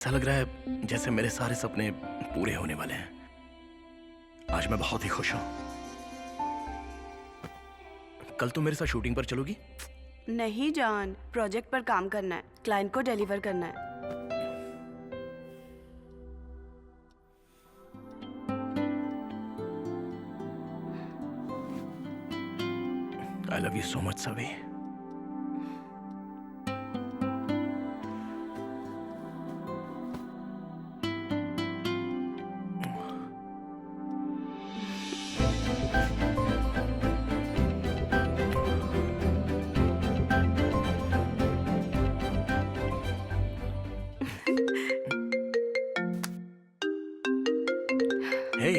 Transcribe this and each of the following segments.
ऐसा लग रहा है जैसे मेरे सारे सपने पूरे होने वाले हैं। आज मैं बहुत ही खुश हूं। कल तुम मेरे साथ शूटिंग पर चलोगी? नहीं जान, प्रोजेक्ट पर काम करना है, क्लाइंट को डिलीवर करना है। I love you so much सभी। हे,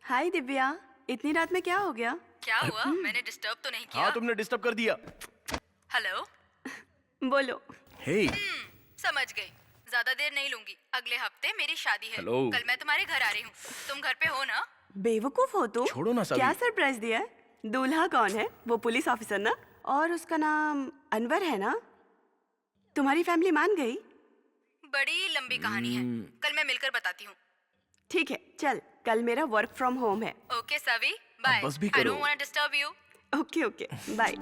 हाय दिव्या, इतनी रात में क्या हो गया? क्या हुआ? मैंने डिस्टर्ब तो नहीं किया? हाँ तुमने डिस्टर्ब कर दिया। हेलो। बोलो। हे, समझ गई। ज्यादा देर नहीं लूंगी। अगले हफ्ते मेरी शादी है। हेलो। कल मैं तुम्हारे घर आ रही हूँ। तुम घर पे हो ना? बेवकूफ हो तुम। छोड़ो ना सभी। क्या सरप्राइज दिया है? दूल्हा कौन है? वो पुलिस ऑफिसर ना? और उसका नाम अनवर है ना? तुम्हारी फैमिली मान गई? बड़ी लंबी कहानी है, कल मैं मिलकर बताती हूँ। ठीक है, चल, कल मेरा वर्क फ्रॉम होम है। Okay Savi, bye. बस भी आई करो। Don't want to disturb you. Okay okay, bye.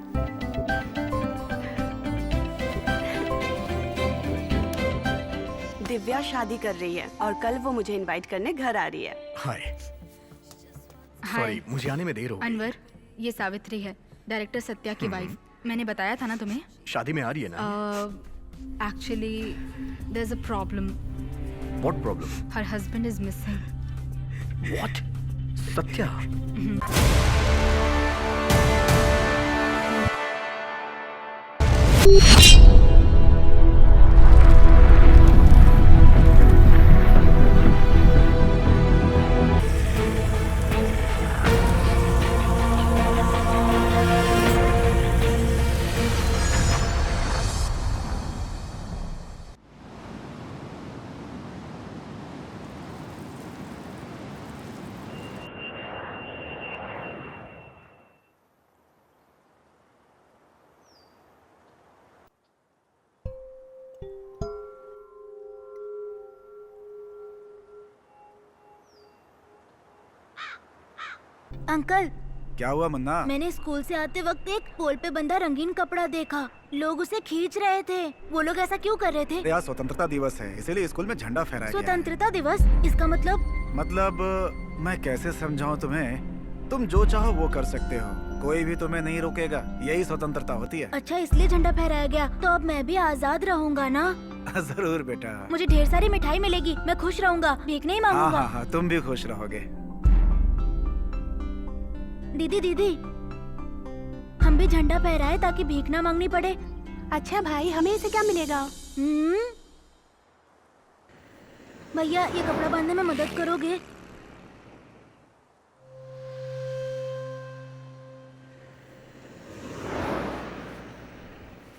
Divya शादी कर रही है और कल वो मुझे इनवाइट करने घर आ रही है। हाय। सॉरी, मुझे आने में देर हो गई। अनवर, ये सावित्री है, डायरेक्टर सत्या की वाइफ। मैंने बताया था ना तुम्हें? शादी में आ रही है ना? Actually there is a problem. What problem? Her husband is missing. What? Satya? Uncle, क्या हुआ मन्ना? मैंने स्कूल से आते वक्त एक पोल पे बंधा रंगीन कपड़ा देखा। लोग उसे खींच रहे थे। वो लोग ऐसा क्यों कर रहे थे? आज स्वतंत्रता दिवस है, इसीलिए स्कूल में झंडा फहराया गया है। स्वतंत्रता दिवस? इसका मतलब मैं कैसे समझाऊं तुम्हें? तुम जो चाहो वो कर सकते हो, कोई भी तुम्हें नहीं रोकेगा। यही स्वतंत्रता होती है। अच्छा, इसलिए झंडा फहराया गया। तो अब मैं भी आजाद रहूंगा ना? जरूर बेटा। मुझे ढेर सारी मिठाई मिलेगी, मैं खुश रहूंगा, भीख नहीं हाँ मांगूंगा। हाँ हाँ, तुम भी खुश रहोगे। दीदी दीदी, हम भी झंडा फहराए ताकि भीख ना मांगनी पड़े। अच्छा भाई, हमें इसे क्या मिलेगा? भैया, ये कपड़ा बांधने में मदद करोगे?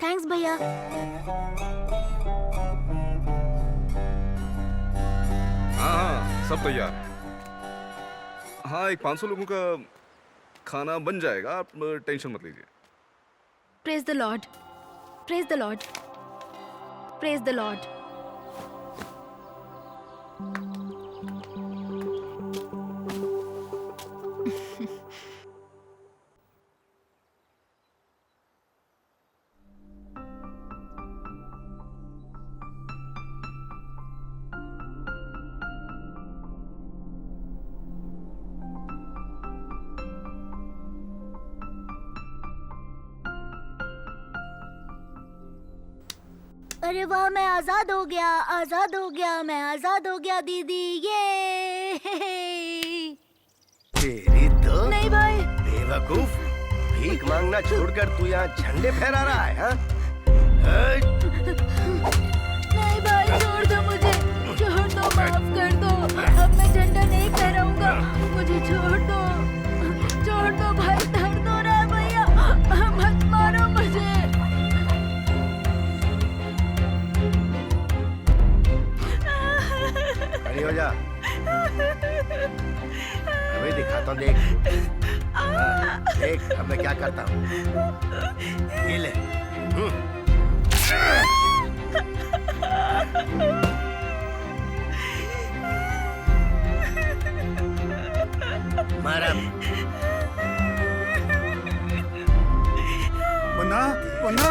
थैंक्स भैया। हाँ, सब तैयार। हाँ, एक 500 लोगों का खाना बन जाएगा, आप टेंशन मत लीजिए। Praise the Lord, praise the Lord, praise the Lord. अरे वाह, मैं आजाद हो गया, आजाद हो गया, मैं आजाद हो गया दीदी, ये। तेरी तो नहीं भाई। बेवकूफ, भीख मांगना छोड़कर तू यहाँ झंडे फहरा रहा है, हाँ? नहीं भाई, छोड़ दो मुझे, छोड़ दो, माफ कर दो। अब मैं झंडा नहीं फहराऊंगा, मुझे छोड़ दो भाई, दर्द हो रहा है भैया, मत मारो मुझे। खड़ी हो जा। अभी दिखाता हूँ, देख। देख अब मैं क्या करता हूँ। ये ले। मारा। मुन्ना, मुन्ना,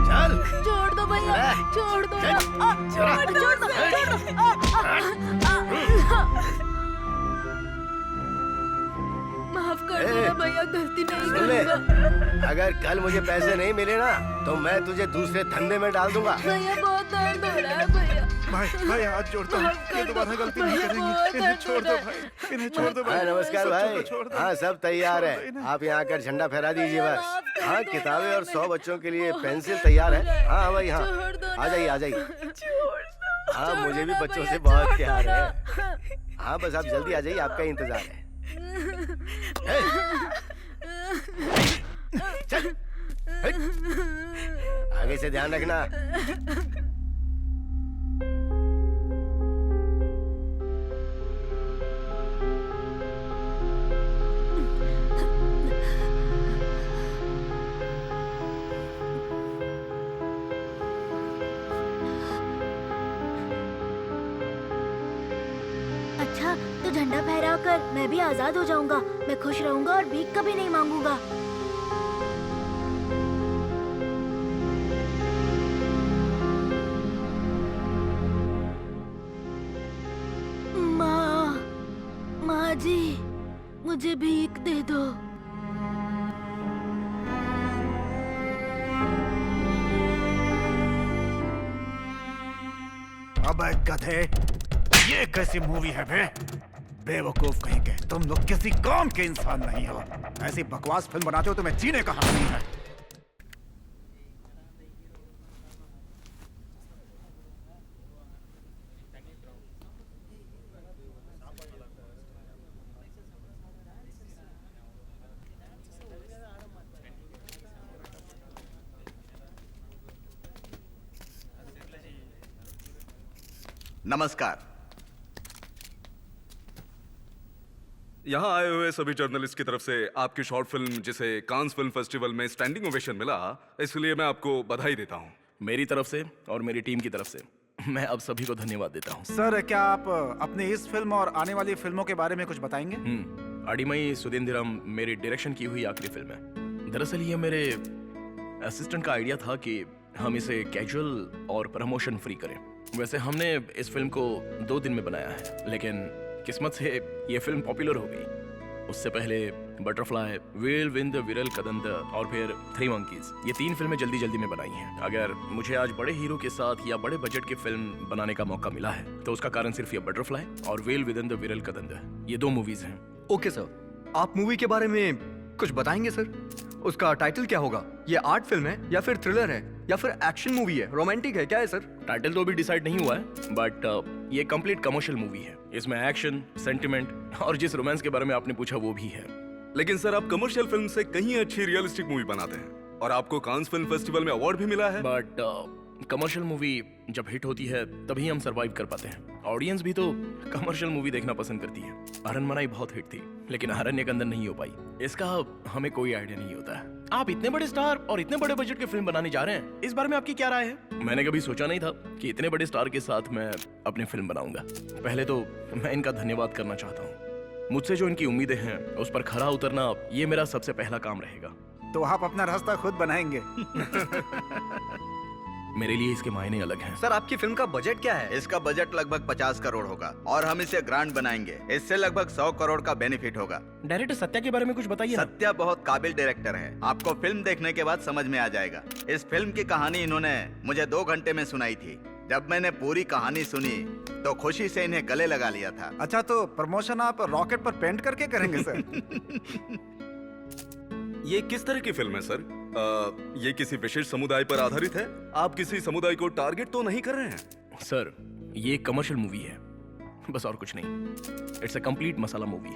चल। छोड़ दो भैया, छोड़ दो ना। छोड़ दो, छोड़ दो। माफ कर दो ना भैया, गलती नहीं सुन ले, करूंगा। अगर कल मुझे पैसे नहीं मिले ना तो मैं तुझे दूसरे धंधे में डाल दूंगा। भैया बहुत दर्द हो रहा है भैया। भाई भाई हाथ जोड़ता हूँ, ये दोबारा गलती नहीं करेंगे। इन्हें छोड़ दो भाई, इन्हें छोड़ दो भाई। हाँ नमस्कार भाई। छोड़ दो। हाँ सब तैयार है, आप यहाँ आकर झंडा फहरा दीजिए बस। हाँ किताबें और 100 बच्चों के लिए पेंसिल तैयार है। हाँ भाई हाँ, आ जाइए आ जाइए। हाँ मुझे भी बच्चों से बहुत प्यार है। हाँ बस आप जल्दी आ जाइए, आपका इंतजार है। चल, आगे से ध्यान रखना। अच्छा तो झंडा फहरा कर मैं भी आजाद हो जाऊंगा। मैं खुश रहूंगा और भीख कभी नहीं मांगूंगा। माँ जी, मुझे भीख दे दो। अबे गधे, ये कैसी मूवी है बे? बेवकूफ कहीं के, तुम लोग किसी काम के इंसान नहीं हो। ऐसी बकवास फिल्म बनाते हो, तुम्हें जीने का हक नहीं है। नमस्कार। यहाँ आए हुए सभी जर्नलिस्ट की तरफ से आपकी शॉर्ट फिल्म जिसे कांस फिल्म फेस्टिवल में स्टैंडिंग ओवेशन मिला, इसलिए मैं आपको बधाई देता हूँ। मेरी तरफ से और मेरी टीम की तरफ से मैं अब सभी को धन्यवाद देता हूँ। सर क्या आप अपनी इस फिल्म और आने वाली फिल्मों के बारे में कुछ बताएंगे? अडिमई सुधींद्रम मेरी डायरेक्शन की हुई आखिरी फिल्म है। दरअसल ये मेरे असिस्टेंट का आइडिया था कि हम इसे कैजुअल और प्रमोशन फ्री करें। वैसे हमने इस फिल्म को 2 दिन में बनाया है, लेकिन किस्मत से ये फिल्म पॉपुलर हो गई। उससे पहले बटरफ्लाई, वेल विंद विरल कदंद और फिर 3 मंकीज, ये 3 फिल्में जल्दी जल्दी में बनाई हैं। अगर मुझे आज बड़े हीरो के साथ या बड़े बजट की फिल्म बनाने का मौका मिला है तो उसका कारण सिर्फ ये बटरफ्लाई और वेल विद द विरल कदंद, ये 2 मूवीज हैं। ओके सर, आप मूवी के बारे में कुछ बताएंगे सर? उसका टाइटल क्या होगा? ये आर्ट फिल्म है या फिर थ्रिलर है या फिर एक्शन मूवी है, रोमांटिक है, क्या है सर? टाइटल तो अभी डिसाइड नहीं हुआ है, बट ये कंप्लीट कमर्शियल मूवी है। इसमें एक्शन, सेंटिमेंट और जिस रोमांस के बारे में आपने पूछा वो भी है। लेकिन सर आप कमर्शियल फिल्म से कहीं अच्छी रियलिस्टिक मूवी बनाते हैं और आपको कांस फिल्म फेस्टिवल में अवार्ड भी मिला है। बट कमर्शियल मूवी जब हिट होती है तभी हम सरवाइव कर पाते हैं। ऑडियंस भी तो कमर्शियल मूवी देखना पसंद करती है। अरनमनाई बहुत हिट थी, लेकिन अरण्यकंदन नहीं हो पाई। इसका हमें कोई आइडिया नहीं होता है। आप इतने बड़े स्टार और इतने बड़े बजट की फिल्म बनाने जा रहे हैं, इस बारे में आपकी क्या राय है? मैंने कभी सोचा नहीं था कि इतने बड़े स्टार के साथ मैं अपनी फिल्म बनाऊंगा। पहले तो मैं इनका धन्यवाद करना चाहता हूँ। मुझसे जो इनकी उम्मीदें हैं उस पर खरा उतरना, ये मेरा सबसे पहला काम रहेगा। तो आप अपना रास्ता खुद बनाएंगे। मेरे लिए इसके मायने अलग हैं। सर आपकी फिल्म का बजट क्या है? इसका बजट लगभग 50 करोड़ होगा और हम इसे ग्रांड बनाएंगे। इससे लगभग 100 करोड़ का बेनिफिट होगा। डायरेक्टर सत्या के बारे में कुछ बताइए ना। सत्या बहुत काबिल डायरेक्टर है, आपको फिल्म देखने के बाद समझ में आ जाएगा। इस फिल्म की कहानी इन्होंने मुझे 2 घंटे में सुनाई थी। जब मैंने पूरी कहानी सुनी तो खुशी से इन्हें गले लगा लिया था। अच्छा, तो प्रमोशन आप रॉकेट पर पेंट करके करेंगे सर? ये किस तरह की फिल्म है सर? ये किसी विशेष समुदाय पर आधारित है? आप किसी समुदाय को टारगेट तो नहीं कर रहे हैं? सर ये कमर्शियल मूवी है, बस और कुछ नहीं। It's a complete masala movie.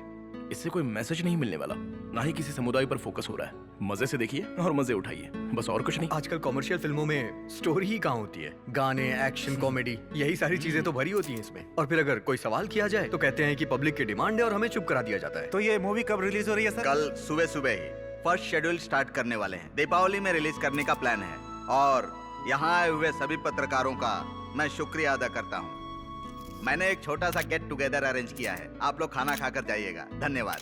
इससे कोई मैसेज नहीं मिलने वाला, ना ही किसी समुदाय पर फोकस हो रहा है। मजे से देखिए और मजे उठाइए, बस और कुछ नहीं। आजकल कमर्शियल फिल्मों में स्टोरी ही कहाँ होती है? गाने, एक्शन, कॉमेडी, यही सारी चीजें तो भरी होती हैं इसमें। और फिर अगर कोई सवाल किया जाए तो कहते हैं कि पब्लिक की डिमांड है और हमें चुप करा दिया जाता है। तो ये मूवी कब रिलीज हो रही है सर? कल सुबह सुबह ही फर्स्ट शेड्यूल स्टार्ट करने वाले हैं। दीपावली में रिलीज करने का प्लान है। और यहाँ आए हुए सभी पत्रकारों का मैं शुक्रिया अदा करता हूँ। मैंने एक छोटा सा गेट टुगेदर अरेंज किया है, आप लोग खाना खाकर जाइएगा। धन्यवाद।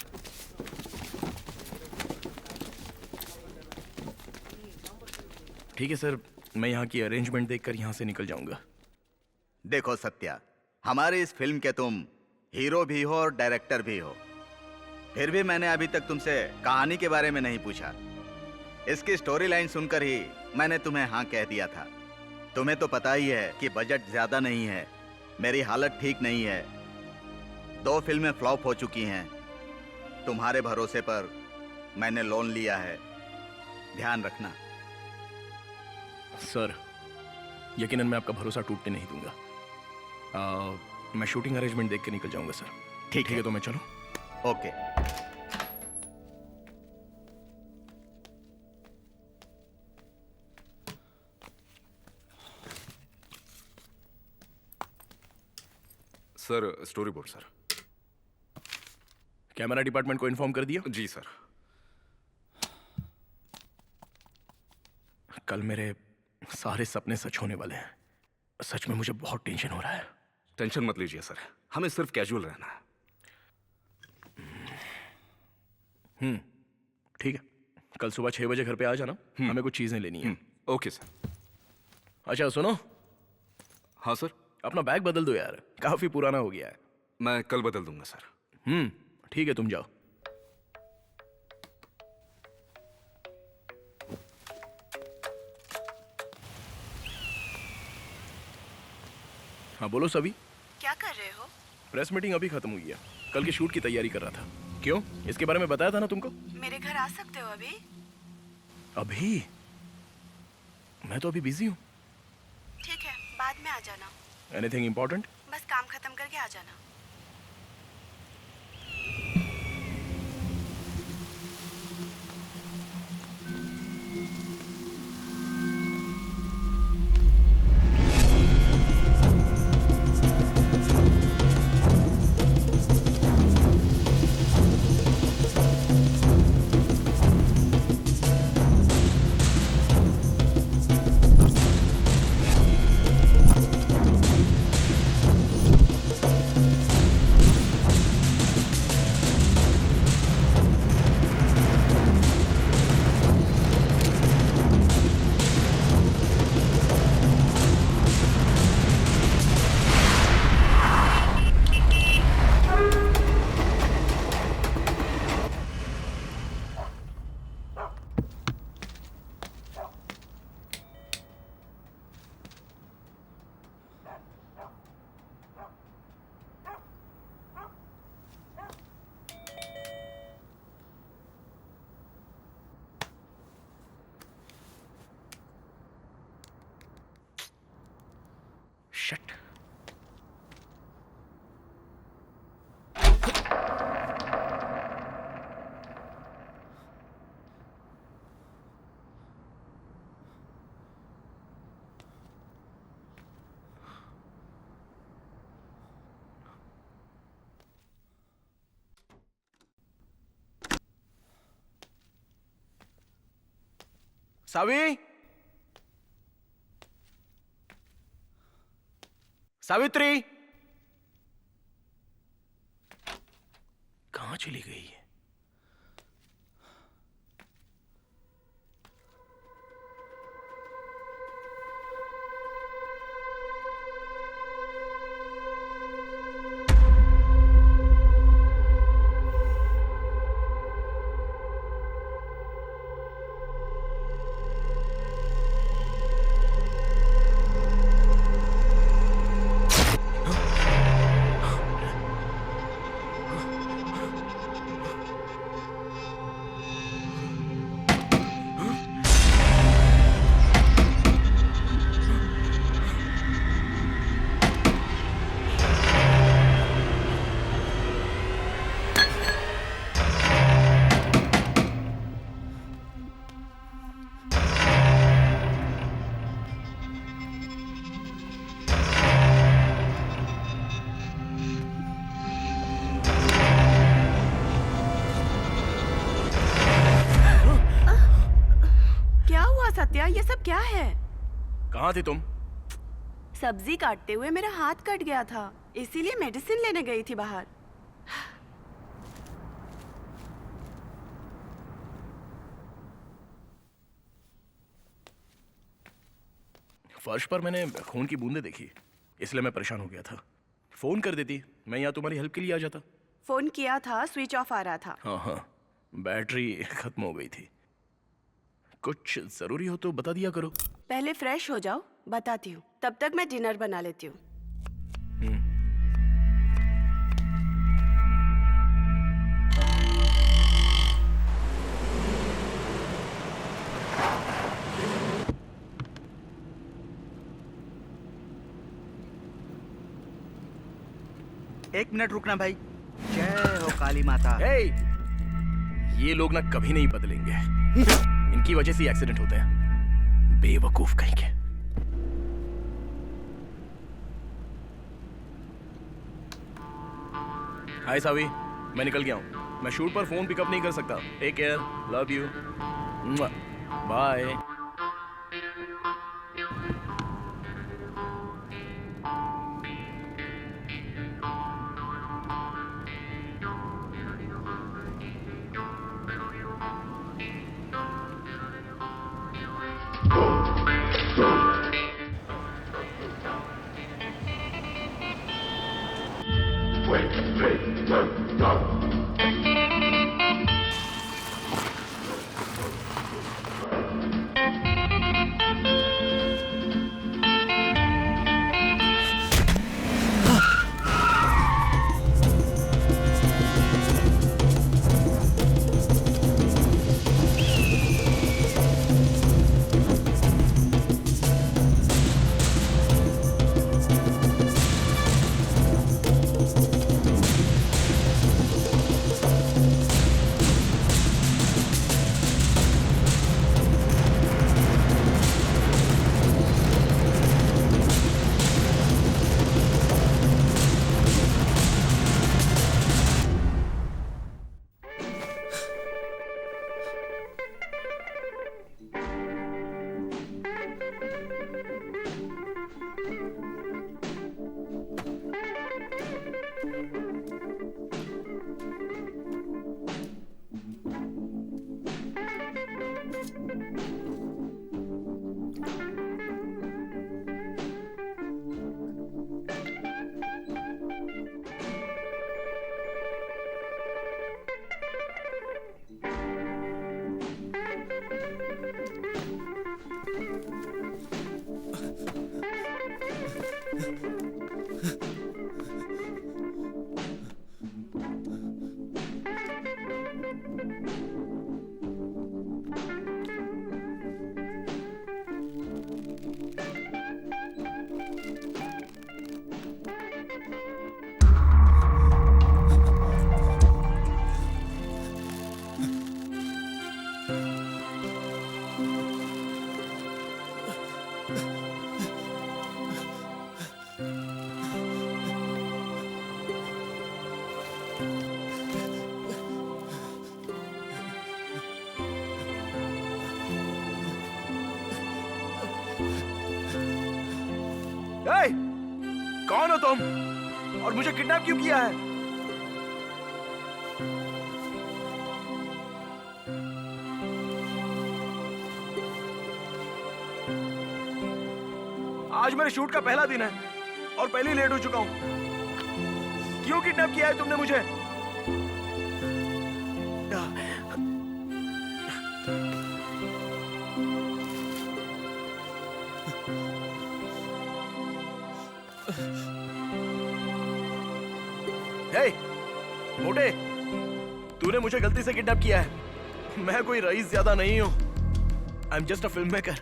ठीक है सर, मैं यहाँ की अरेंजमेंट देखकर यहाँ से निकल जाऊंगा। देखो सत्या, हमारी इस फिल्म के तुम हीरो भी हो और डायरेक्टर भी हो, फिर भी मैंने अभी तक तुमसे कहानी के बारे में नहीं पूछा। इसकी स्टोरी लाइन सुनकर ही मैंने तुम्हें हाँ कह दिया था। तुम्हें तो पता ही है कि बजट ज्यादा नहीं है, मेरी हालत ठीक नहीं है, 2 फिल्में फ्लॉप हो चुकी हैं। तुम्हारे भरोसे पर मैंने लोन लिया है, ध्यान रखना। सर, यकीनन मैं आपका भरोसा टूटने नहीं दूंगा। मैं शूटिंग अरेंजमेंट देख के निकल जाऊंगा सर। ठीक है, तो मैं चलूं? Okay. Sir, story board sir. Camera department को इन्फॉर्म कर दिया? जी सर। कल मेरे सारे सपने सच होने वाले हैं। सच में मुझे बहुत टेंशन हो रहा है। टेंशन मत लीजिए सर, हमें सिर्फ कैजुअल रहना है। ठीक है, कल सुबह 6 बजे घर पे आ जाना, हमें कुछ चीजें लेनी है। Okay sir. अच्छा सुनो। हाँ सर। अपना बैग बदल दो यार, काफी पुराना हो गया है। मैं कल बदल दूंगा सर। ठीक है, तुम जाओ। हाँ बोलो सभी। क्या कर रहे हो? प्रेस मीटिंग अभी खत्म हुई है, कल की शूट की तैयारी कर रहा था। क्यों, इसके बारे में बताया था ना तुमको? मेरे घर आ सकते हो अभी? अभी? मैं तो अभी बिजी हूँ। ठीक है, बाद में आ जाना। Anything important? बस काम खत्म करके आ जाना। Shit. सावी, सावित्री, कहाँ चली गई है? क्या है? कहाँ थी तुम? सब्जी काटते हुए मेरा हाथ कट गया था, इसीलिए मेडिसिन लेने गई थी बाहर। फर्श पर मैंने खून की बूंदें देखी, इसलिए मैं परेशान हो गया था। फोन कर देती, मैं यहाँ तुम्हारी हेल्प के लिए आ जाता। फोन किया था, स्विच ऑफ आ रहा था। हाँ, बैटरी खत्म हो गई थी। कुछ जरूरी हो तो बता दिया करो। पहले फ्रेश हो जाओ, बताती हूँ। तब तक मैं डिनर बना लेती हूँ। एक मिनट रुकना भाई। जय हो काली माता। हे, ये लोग ना कभी नहीं बदलेंगे। इनकी वजह से एक्सीडेंट होते हैं, बेवकूफ कहीं के। हाय सावी, मैं निकल गया हूँ। मैं शूट पर फोन पिकअप नहीं कर सकता। Take care, love you, bye. Hey, कौन हो तुम और मुझे किडनैप क्यों किया है? आज मेरे शूट का पहला दिन है और पहले ही लेट हो चुका हूं। क्यों किडनैप किया है तुमने मुझे? हे, मोटे, तूने मुझे गलती से किडनैप किया है। मैं कोई रईस ज्यादा नहीं हूं। I am just a film maker.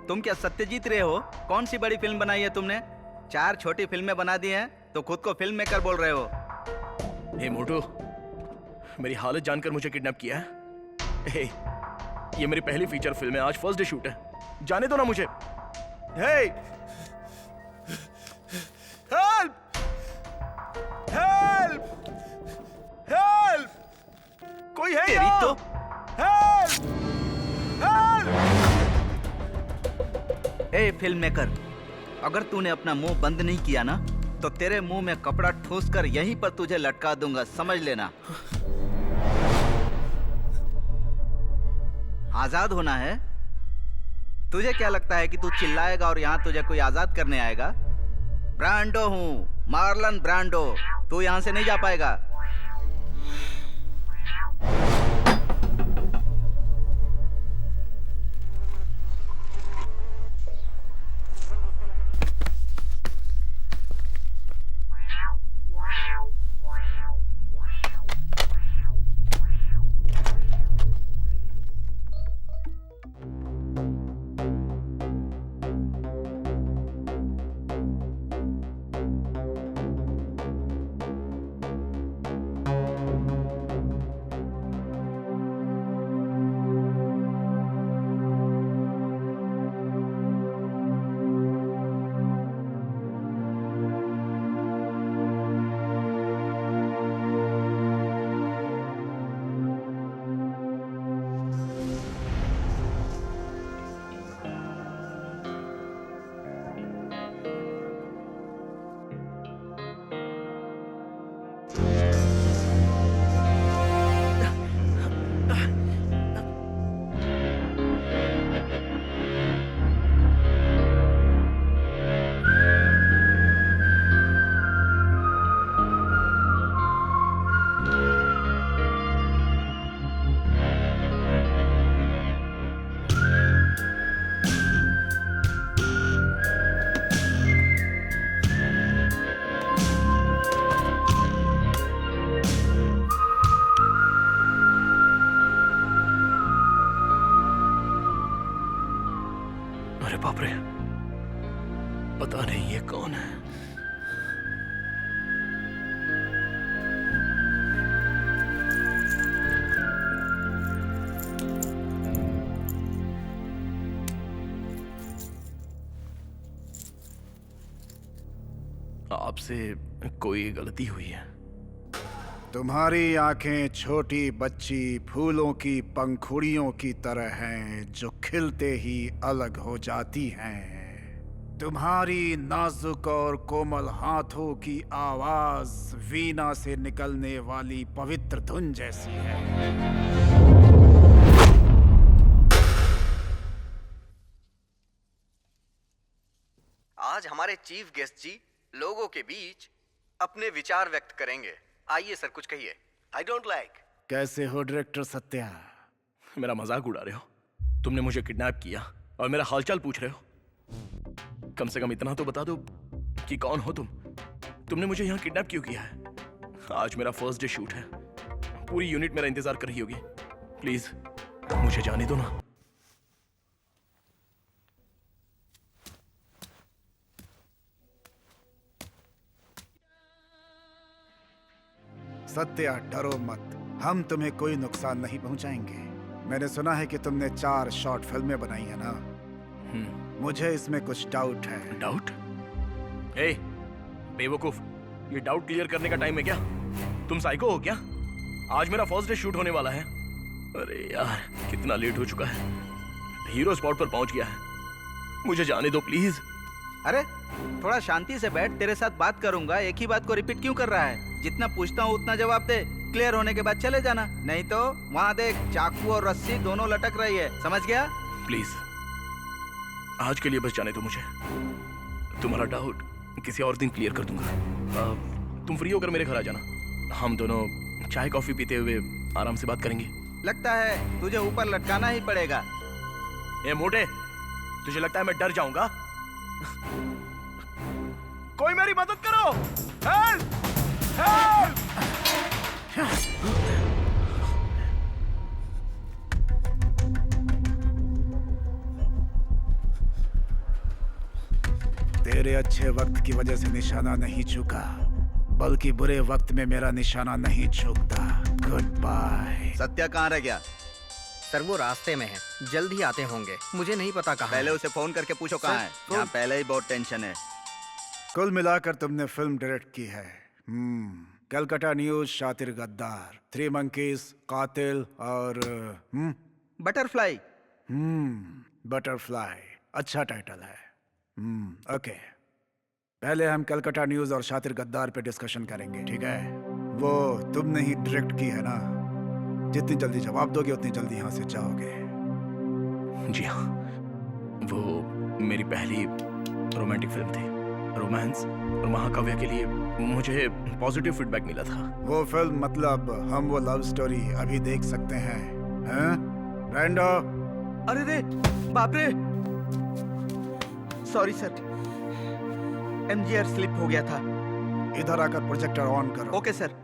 तुम क्या सत्यजीत रे हो? कौन सी बड़ी फिल्म बनाई है तुमने? 4 छोटी फिल्में बना दी हैं तो खुद को फिल्म मेकर बोल रहे हो। हे मोटू, मेरी हालत जानकर मुझे किडनैप किया है? हे, ये मेरी पहली फीचर फिल्म है, आज फर्स्ट डे शूट है। जाने दो ना मुझे। हे, हेल्प! हेल्प! हेल्प! कोई है तेरी यहाँ? तो हेल्प! हेल्प! ए फिल्म मेकर, अगर तूने अपना मुंह बंद नहीं किया ना तो तेरे मुंह में कपड़ा ठूस कर यहीं पर तुझे लटका दूंगा, समझ लेना। आजाद होना है? तुझे क्या लगता है कि तू चिल्लाएगा और यहाँ तुझे कोई आजाद करने आएगा? ब्रांडो हूँ, मार्लन ब्रांडो, तू यहाँ से नहीं जा पाएगा। अरे बाप रे, पता नहीं ये कौन है। आपसे कोई गलती हुई है? तुम्हारी आंखें छोटी बच्ची फूलों की पंखुड़ियों की तरह हैं जो खिलते ही अलग हो जाती हैं। तुम्हारी नाजुक और कोमल हाथों की आवाज वीणा से निकलने वाली पवित्र धुन जैसी है। आज हमारे चीफ गेस्ट जी लोगों के बीच अपने विचार व्यक्त करेंगे। आइए सर, कुछ कहिए। I don't like. कैसे हो डायरेक्टर सत्या? मेरा मजाक उड़ा रहे हो? तुमने मुझे किडनैप किया और मेरा हालचाल पूछ रहे हो? कम से कम इतना तो बता दो कि कौन हो तुम? तुमने मुझे यहाँ किडनैप क्यों किया है? आज मेरा फर्स्ट डे शूट है, पूरी यूनिट मेरा इंतजार कर रही होगी। प्लीज मुझे जाने दो ना। सत्या, डरो मत, हम तुम्हें कोई नुकसान नहीं पहुंचाएंगे। मैंने सुना है कि तुमने 4 शॉर्ट फिल्में बनाई है ना? मुझे इसमें कुछ डाउट है। डाउट? ए, बेवकूफ, ये डाउट क्लियर करने का टाइम है क्या? तुम साइको हो क्या? आज मेरा फर्स्ट डे शूट होने वाला है। अरे यार, कितना लेट हो चुका है। हीरो स्पॉट पर पहुंच गया है। मुझे जाने दो प्लीज। अरे थोड़ा शांति से बैठ, तेरे साथ बात करूंगा। एक ही बात को रिपीट क्यों कर रहा है? जितना पूछता हूँ उतना जवाब दे। क्लियर होने के बाद चले जाना, नहीं तो वहाँ देख, चाकू और रस्सी दोनों लटक रही है, समझ गया? प्लीज आज के लिए बस जाने दो मुझे। तुम्हारा डाउट किसी और दिन क्लियर कर दूंगा। तुम फ्री होकर मेरे घर आ जाना, हम दोनों चाय कॉफी पीते हुए आराम से बात करेंगे। लगता है तुझे ऊपर लटकाना ही पड़ेगा। ए मोटे, तुझे लगता है मैं डर जाऊंगा? कोई मेरी मदद करो! हेल्प! हेल्प! तेरे अच्छे वक्त की वजह से निशाना नहीं चूका, बल्कि बुरे वक्त में मेरा निशाना नहीं चूकता। Good bye. सत्या कहाँ रह गया? सर वो रास्ते में है, जल्द ही आते होंगे। मुझे नहीं पता कहाँ पहले है। उसे फोन करके पूछो कहाँ है। यहाँ पहले ही बहुत टेंशन है। कुल मिलाकर तुमने फिल्म डायरेक्ट की है। कलकत्ता न्यूज, शातिर गद्दार, 3 मंकीज, कातिल और बटरफ्लाई। बटरफ्लाई। अच्छा टाइटल है। ओके, पहले हम कलकत्ता न्यूज़ और शातिर गद्दार पे डिस्कशन करेंगे, ठीक है? वो तुमने ही डायरेक्ट की है ना? जितनी जल्दी जवाब दोगे उतनी जल्दी यहाँ से जाओगे। जी हाँ, वो मेरी पहली रोमांटिक फिल्म थी। रोमांस और महाकाव्य के लिए मुझे पॉजिटिव फीडबैक मिला था। वो फिल्म मतलब हम वो लव स्टोरी अभी देख सकते हैं, हैं? ब्रांडो, अरे रे, बाप रे, सॉरी सर, एमजीआर स्लिप हो गया था। इधर आकर प्रोजेक्टर ऑन करो। Okay sir.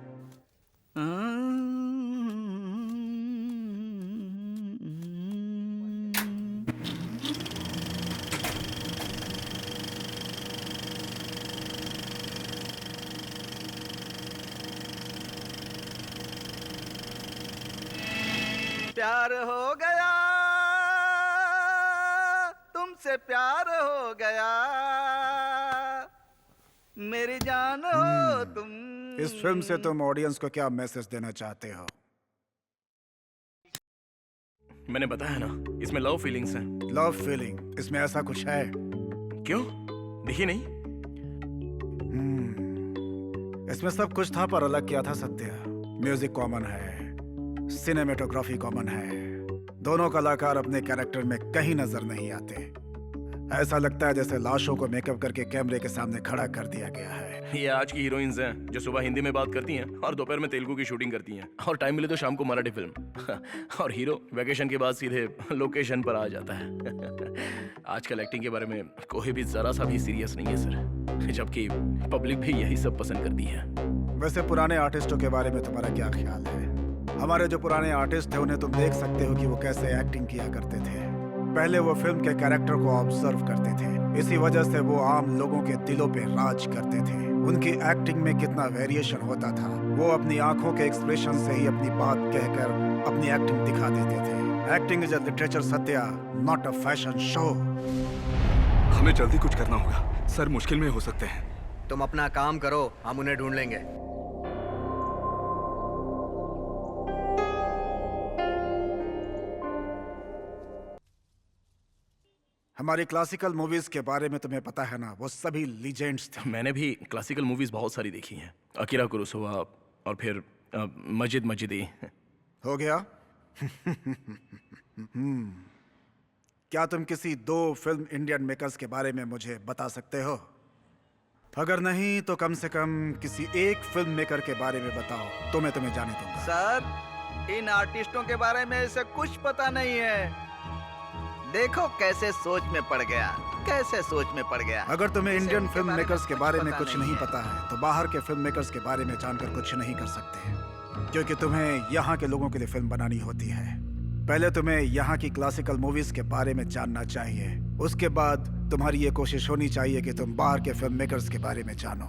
प्यार हो गया, तुमसे प्यार हो गया, मेरी जान हो तुम। इस फिल्म से तुम ऑडियंस को क्या मैसेज देना चाहते हो? मैंने बताया ना, इसमें लव फीलिंग्स हैं। लव फीलिंग, इसमें ऐसा कुछ है? क्यों, दिखी नहीं? इसमें सब कुछ था पर अलग किया था सत्य। म्यूजिक कॉमन है, सिनेमेटोग्राफी कॉमन है, दोनों कलाकार अपने कैरेक्टर में कहीं नजर नहीं आते। ऐसा लगता है जैसे लाशों को मेकअप करके कैमरे के सामने खड़ा कर दिया गया है। ये आज की हीरोइंस हैं जो सुबह हिंदी में बात करती हैं और दोपहर में तेलुगु की शूटिंग करती हैं, और टाइम मिले तो शाम को मराठी फिल्म। और हीरो वैकेशन के बाद सीधे लोकेशन पर आ जाता है। आजकल एक्टिंग के बारे में कोई भी जरा सा भी सीरियस नहीं है सर, जबकि पब्लिक भी यही सब पसंद करती है। वैसे पुराने आर्टिस्टों के बारे में तुम्हारा क्या ख्याल है? हमारे जो पुराने आर्टिस्ट थे उन्हें तुम देख सकते हो कि वो कैसे एक्टिंग किया करते थे। पहले वो फिल्म के कैरेक्टर को ऑब्जर्व करते थे, इसी वजह से वो आम लोगों के दिलों पे राज करते थे। उनकी एक्टिंग में कितना वेरिएशन होता था। वो अपनी आंखों के एक्सप्रेशन से ही अपनी बात कहकर अपनी एक्टिंग दिखा देते थे। Acting is a literature Satya, not a fashion show. हमें जल्दी कुछ करना होगा सर, मुश्किल में हो सकते हैं। तुम अपना काम करो, हम उन्हें ढूंढ लेंगे। हमारी क्लासिकल मूवीज के बारे में तुम्हें पता है ना, वो सभी लीजेंड्स थे। मैंने भी क्लासिकल मूवीज बहुत सारी देखी हैं, अकीरा कुरोसावा और फिर मजिदी। हो गया? क्या तुम किसी 2 फिल्म इंडियन मेकर्स के बारे में मुझे बता सकते हो? अगर नहीं तो कम से कम किसी एक फिल्म मेकर के बारे में बताओ तो मैं तुम्हें जाने दूंगा। सर, इन आर्टिस्टों के बारे में इसे कुछ पता नहीं है। देखो कैसे सोच में पड़ गया, कैसे सोच में पड़ गया। अगर तुम्हें इंडियन फिल्म मेकर्स के बारे में कुछ नहीं है। पता है तो बाहर के फिल्म मेकर्स के बारे में जानकर कुछ नहीं कर सकते, क्योंकि तुम्हें यहाँ के लोगों के लिए फिल्म बनानी होती है। पहले तुम्हें यहाँ की क्लासिकल मूवीज के बारे में जानना चाहिए, उसके बाद तुम्हारी ये कोशिश होनी चाहिए कि तुम बाहर के फिल्म मेकर्स के बारे में जानो।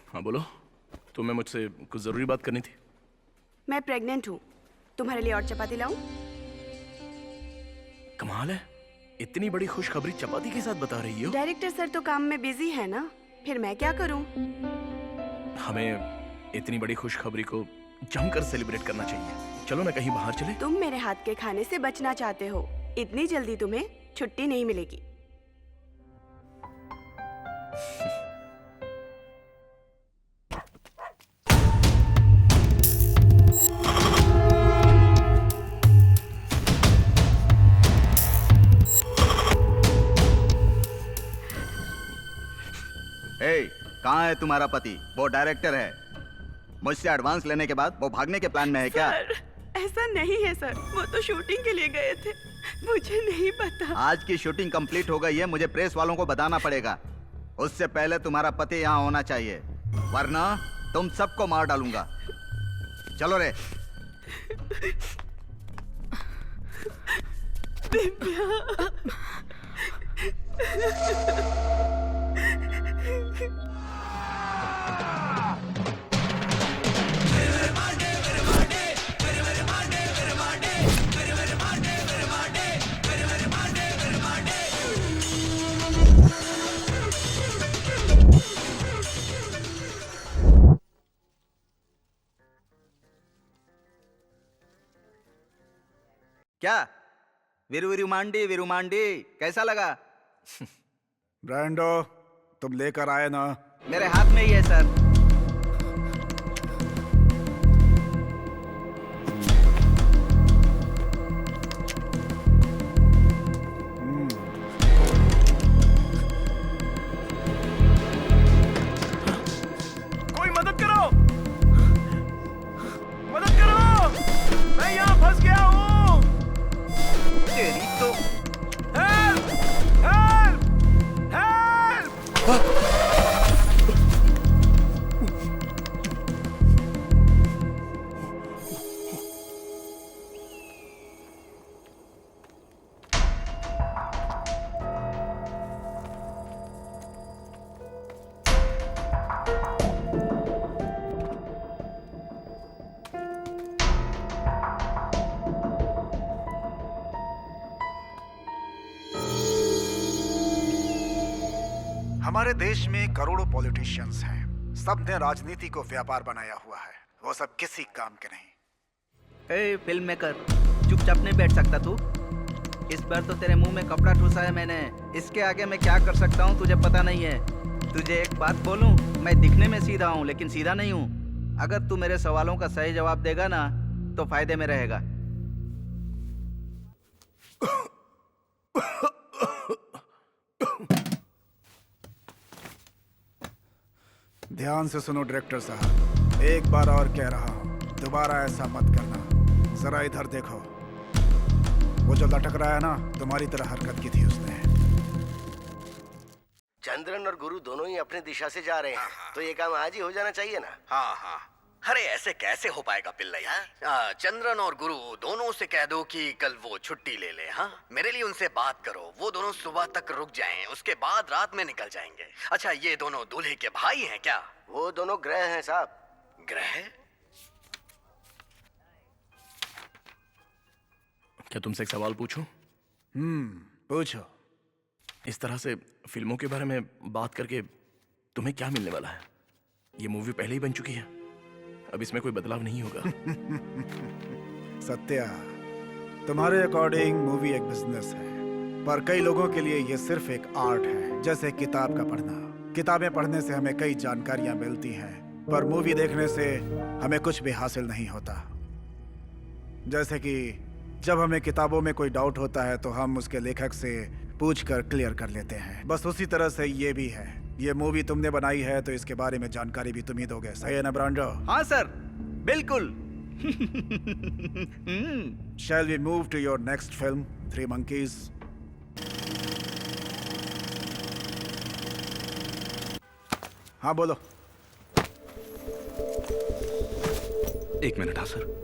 हाँ बोलो, तुम्हें मुझसे कुछ जरूरी बात करनी थी। मैं प्रेग्नेंट हूँ, तुम्हारे लिए और चपाती लाऊं? कमाल है, इतनी बड़ी खुशखबरी चपाती के साथ बता रही हो। डायरेक्टर सर तो काम में बिजी है ना, फिर मैं क्या करूं? हमें इतनी बड़ी खुशखबरी को जमकर सेलिब्रेट करना चाहिए। चलो ना कहीं बाहर चले। तुम मेरे हाथ के खाने से बचना चाहते हो, इतनी जल्दी तुम्हें छुट्टी नहीं मिलेगी। कहाँ है तुम्हारा पति? वो डायरेक्टर है, मुझसे एडवांस लेने के बाद वो भागने के प्लान में है क्या? सर, ऐसा नहीं है सर, वो तो शूटिंग के लिए गए थे, मुझे नहीं पता। आज की शूटिंग कंप्लीट हो गई है, मुझे प्रेस वालों को बताना पड़ेगा। उससे पहले तुम्हारा पति यहाँ होना चाहिए, वरना तुम सबको मार डालूंगा। चलो रे। क्या वीरू मांडी कैसा लगा? ब्रांडो, तुम लेकर आए ना? मेरे हाथ में ही है सर। कोई मदद करो, मदद करो, मैं यहाँ फंस गया हूँ। तेरी तो हेल्प, हेल्प, हेल्प। हमारे देश में करोड़ों पॉलिटिशियंस हैं। सबने राजनीति को व्यापार बनाया हुआ है। वो सब किसी काम के नहीं। ए फिल्म मेकर, चुपचाप नहीं बैठ सकता तू? इस बार तो तेरे मुंह में कपड़ा ठूसा है मैंने। इसके आगे मैं क्या कर सकता हूँ तुझे पता नहीं है। तुझे एक बात बोलूं, मैं दिखने में सीधा हूँ लेकिन सीधा नहीं हूँ। अगर तू मेरे सवालों का सही जवाब देगा ना तो फायदे में रहेगा। ध्यान से सुनो डायरेक्टर साहब, एक बार और कह रहा हूँ, दोबारा ऐसा मत करना। जरा इधर देखो, वो जो लटक रहा है ना, तुम्हारी तरह हरकत की थी उसने। चंद्रन और गुरु दोनों ही अपनी दिशा से जा रहे हैं, तो ये काम आज ही हो जाना चाहिए ना। हाँ हाँ, अरे ऐसे कैसे हो पाएगा पिल्लैया? चंद्रन और गुरु दोनों से कह दो कि कल वो छुट्टी ले ले। हाँ, मेरे लिए उनसे बात करो। वो दोनों सुबह तक रुक जाएं, उसके बाद रात में निकल जाएंगे। अच्छा, ये दोनों दूल्हे के भाई हैं क्या? वो दोनों ग्रह हैं साहब। ग्रह? क्या तुमसे एक सवाल पूछूं? पूछो। इस तरह से फिल्मों के बारे में बात करके तुम्हें क्या मिलने वाला है? ये मूवी पहले ही बन चुकी है, अब इसमें कोई बदलाव नहीं होगा। सत्या, तुम्हारे अकॉर्डिंग मूवी एक बिजनेस है, पर कई लोगों के लिए ये सिर्फ एक आर्ट है, जैसे किताब का पढ़ना। किताबें पढ़ने से हमें कई जानकारियां मिलती हैं, पर मूवी देखने से हमें कुछ भी हासिल नहीं होता। जैसे कि जब हमें किताबों में कोई डाउट होता है तो हम उसके लेखक से पूछकर क्लियर कर लेते हैं। बस उसी तरह से ये भी है। ये मूवी तुमने बनाई है तो इसके बारे में जानकारी भी तुम ही दोगे, सही है ना ब्रांडो? हाँ सर, बिल्कुल। Shall we move to your next film, Three Monkeys? हाँ बोलो। एक मिनट। हाँ सर।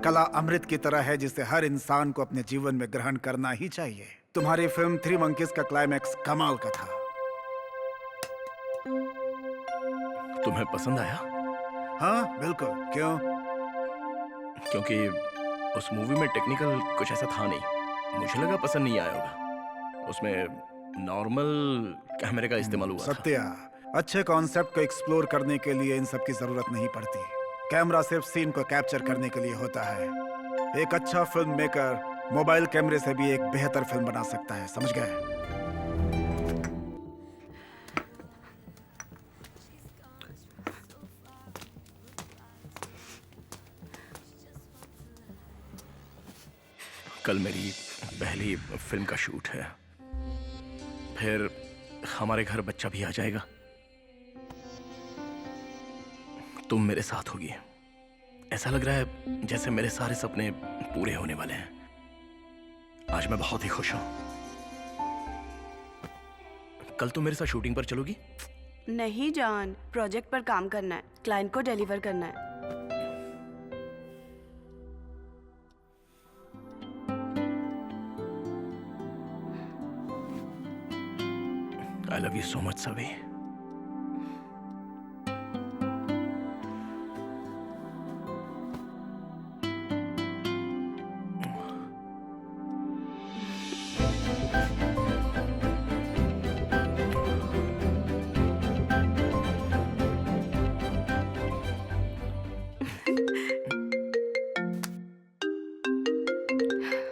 कला अमृत की तरह है जिसे हर इंसान को अपने जीवन में ग्रहण करना ही चाहिए। तुम्हारी फिल्म थ्री मंकीज का क्लाइमैक्स कमाल का था। तुम्हें पसंद आया? हाँ बिल्कुल। क्यों? क्योंकि उस मूवी में टेक्निकल कुछ ऐसा था नहीं, मुझे लगा पसंद नहीं आया होगा। उसमें नॉर्मल कैमरे का इस्तेमाल हुआ था। सत्या, अच्छे कॉन्सेप्ट को एक्सप्लोर करने के लिए इन सब की जरूरत नहीं पड़ती। कैमरा सिर्फ सीन को कैप्चर करने के लिए होता है। एक अच्छा फिल्म मेकर मोबाइल कैमरे से भी एक बेहतर फिल्म बना सकता है, समझ गए? कल मेरी पहली फिल्म का शूट है, फिर हमारे घर बच्चा भी आ जाएगा। तुम मेरे साथ होगी। ऐसा लग रहा है जैसे मेरे सारे सपने पूरे होने वाले हैं। आज मैं बहुत ही खुश हूं। कल तुम मेरे साथ शूटिंग पर चलोगी? नहीं जान, प्रोजेक्ट पर काम करना है, क्लाइंट को डिलीवर करना है। I love you so much, Savi.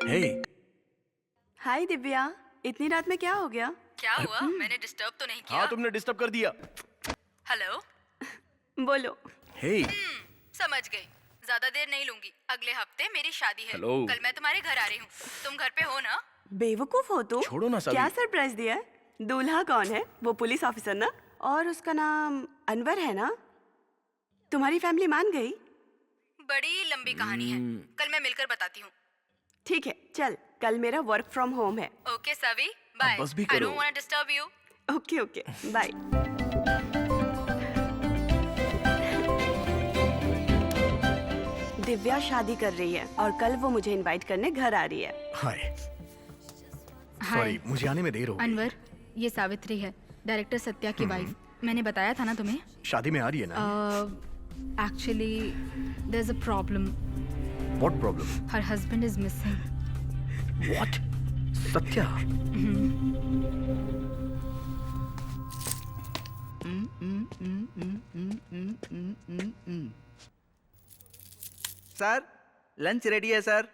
हे, हाय दिव्या, इतनी रात में क्या हो गया? क्या हुआ? मैंने डिस्टर्ब तो नहीं किया? हाँ तुमने डिस्टर्ब कर दिया। हेलो? बोलो। हे, समझ गई। ज्यादा देर नहीं लूंगी। अगले हफ्ते मेरी शादी है। हेलो। कल मैं तुम्हारे घर आ रही हूँ। तुम घर पे हो ना? बेवकूफ हो तुम। छोड़ो ना साली। क्या सरप्राइज दिया है? दूल्हा कौन है? वो पुलिस ऑफिसर ना? और उसका नाम अनवर है ना? तुम्हारी फैमिली मान गई? बड़ी लंबी कहानी है। कल मैं मिलकर बताती हूँ। ठीक है, चल, कल मेरा वर्क फ्रॉम होम है। Okay Savi, bye. बस भी आई करो। Don't want to disturb you. Okay okay, bye. Divya शादी कर रही है और कल वो मुझे इनवाइट करने घर आ रही है। हाय, हाय सॉरी मुझे आने में देर हो गई। अनवर, ये सावित्री है, डायरेक्टर सत्या की वाइफ। मैंने बताया था ना तुम्हें? शादी में आ रही है ना? Actually there is a problem. What problem? Her husband is missing. What? Satya? Sir, lunch ready है सर।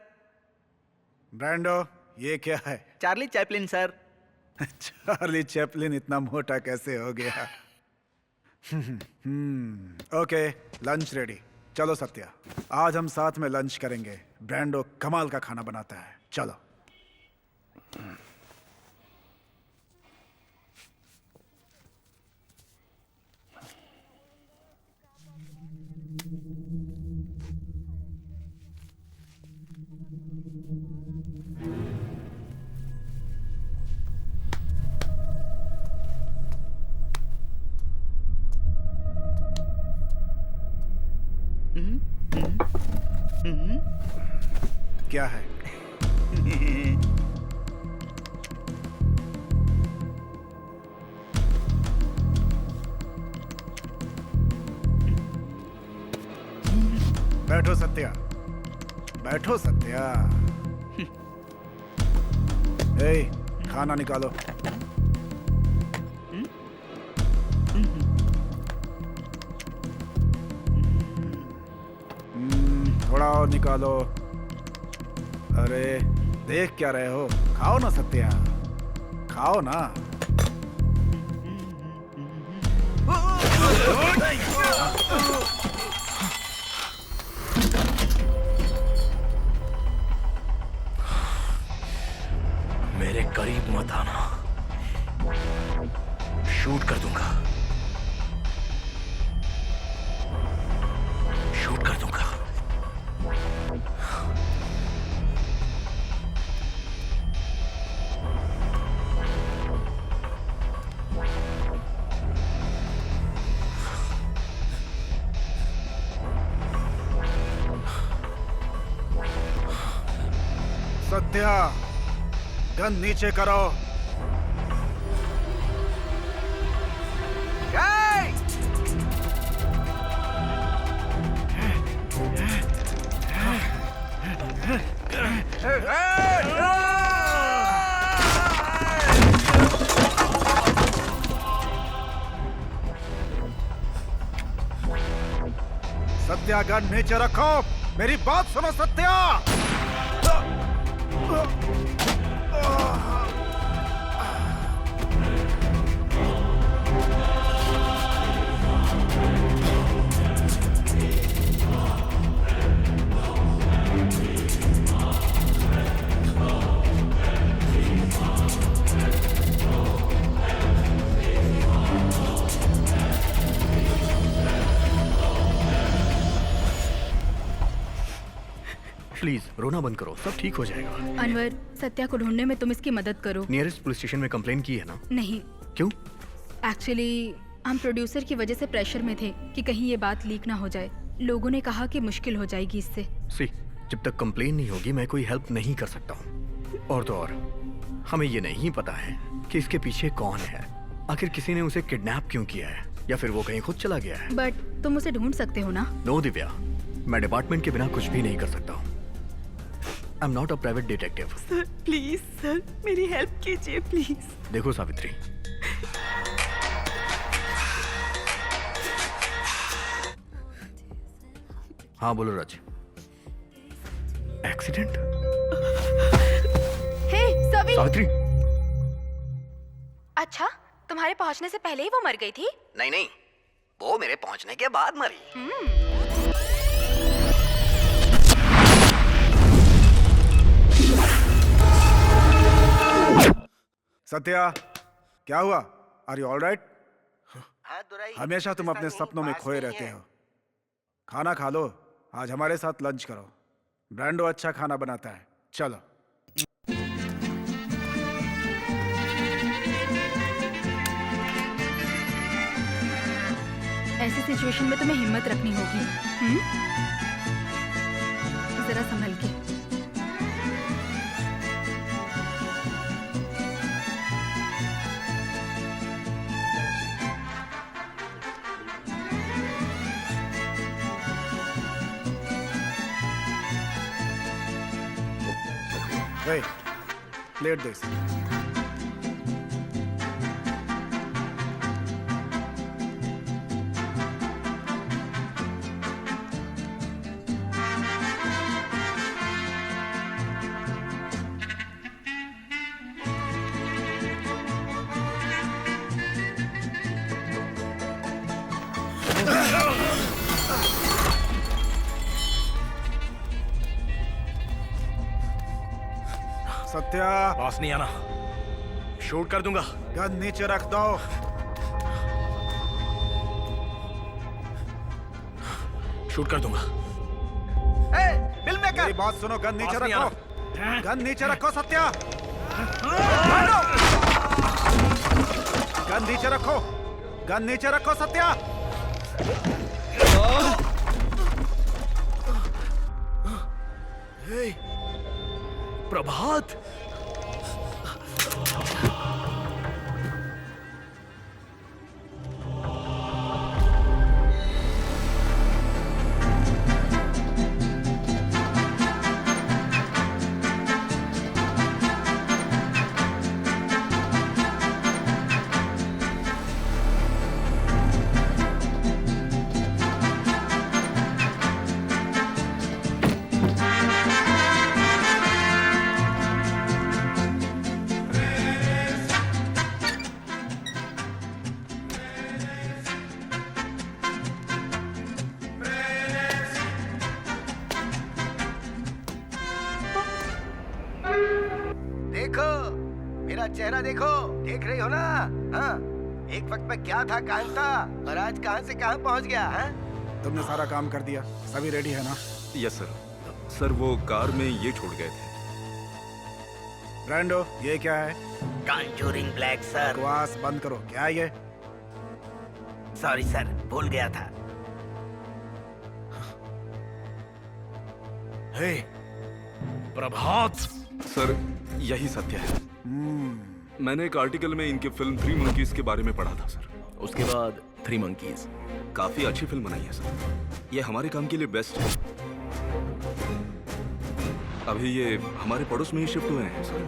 ब्रांडो, ये क्या है? Charlie Chaplin sir. Charlie Chaplin इतना मोटा कैसे हो गया? Okay, lunch ready. चलो सत्या, आज हम साथ में लंच करेंगे। ब्रांडो कमाल का खाना बनाता है। चलो। क्या है? बैठो सत्या, बैठो सत्या। ए, खाना निकालो। थोड़ा और निकालो। अरे देख क्या रहे हो? खाओ ना सत्या, खाओ ना। मेरे करीब मत आना, शूट कर दूंगा, शूट कर दूंगा। सत्या, गन नीचे करो। सत्या, गन नीचे रखो। मेरी बात सुनो सत्या। प्लीज रोना बंद करो, सब ठीक हो जाएगा। अनवर, सत्या को ढूंढने में तुम इसकी मदद करो। नियरेस्ट पुलिस स्टेशन में कंप्लेन की है ना? नहीं, क्यों? एक्चुअली हम प्रोड्यूसर की वजह से प्रेशर में थे कि कहीं ये बात लीक ना हो जाए। लोगों ने कहा कि मुश्किल हो जाएगी इससे। सी, जब तक कंप्लेन नहीं होगी मैं कोई हेल्प नहीं कर सकता हूँ। और तो और हमें ये नहीं पता है कि इसके पीछे कौन है। आखिर किसी ने उसे किडनैप क्यों किया है, या फिर वो कहीं खुद चला गया है। बट तुम उसे ढूंढ सकते हो ना? नो दिव्या, मैं डिपार्टमेंट के बिना कुछ भी नहीं कर सकता हूँ। I am not a private detective. Sir please, sir मेरी हेल्प कीजिए प्लीज। देखो सावित्री, हाँ बोलो राज। एक्सीडेंट? हे सभी, सावित्री, अच्छा तुम्हारे पहुंचने से पहले ही वो मर गई थी? नहीं नहीं, वो मेरे पहुंचने के बाद मरी। सत्या, क्या हुआ? Are you all right? हाँ दुराई, हमेशा तुम अपने सपनों में खोए रहते हो। खाना खा लो, आज हमारे साथ लंच करो। ब्रांडो अच्छा खाना बनाता है, चलो। ऐसी सिचुएशन में तुम्हें हिम्मत रखनी होगी। जरा संभल के। Hey, plate this. सत्या, पास नहीं आना, शूट कर दूंगा। गन नीचे रख दो। शूट कर दूंगा। मेरी बात सुनो, गन नीचे पास नहीं रखो। गन नीचे रखो सत्या। गन नीचे रखो। गन नीचे रखो सत्या। हे, प्रभात, देखो मेरा चेहरा देखो, देख रही हो ना? हाँ, एक वक्त में क्या था, कहाँ था, और आज कहाँ से कहाँ पहुँच गया। हाँ? तुमने सारा काम कर दिया, सभी रेडी है ना? Yes sir. सर वो कार में ये छोड़ गए थे। ब्रांडो, ये क्या है? Conjuring black sir. बकवास बंद करो, क्या है ये? सॉरी सर, भूल गया था। हे, प्रभात। सर यही सत्य है। मैंने एक आर्टिकल में इनके फिल्म 3 मंकीज के बारे में पढ़ा था सर। उसके बाद 3 मंकीज। काफी अच्छी फिल्म बनाई है सर। ये हमारे काम के लिए बेस्ट है। अभी ये हमारे पड़ोस में ही शिफ्ट हुए हैं सर।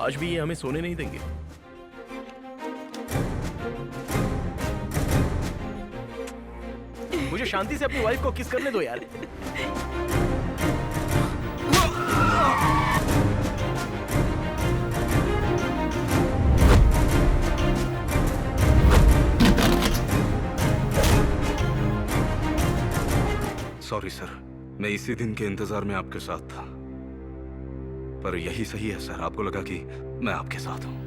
आज भी ये हमें सोने नहीं देंगे। मुझे शांति से अपनी वाइफ को किस करने दो यार। सॉरी सर, मैं इसी दिन के इंतजार में आपके साथ था, पर यही सही है सर। आपको लगा कि मैं आपके साथ हूं।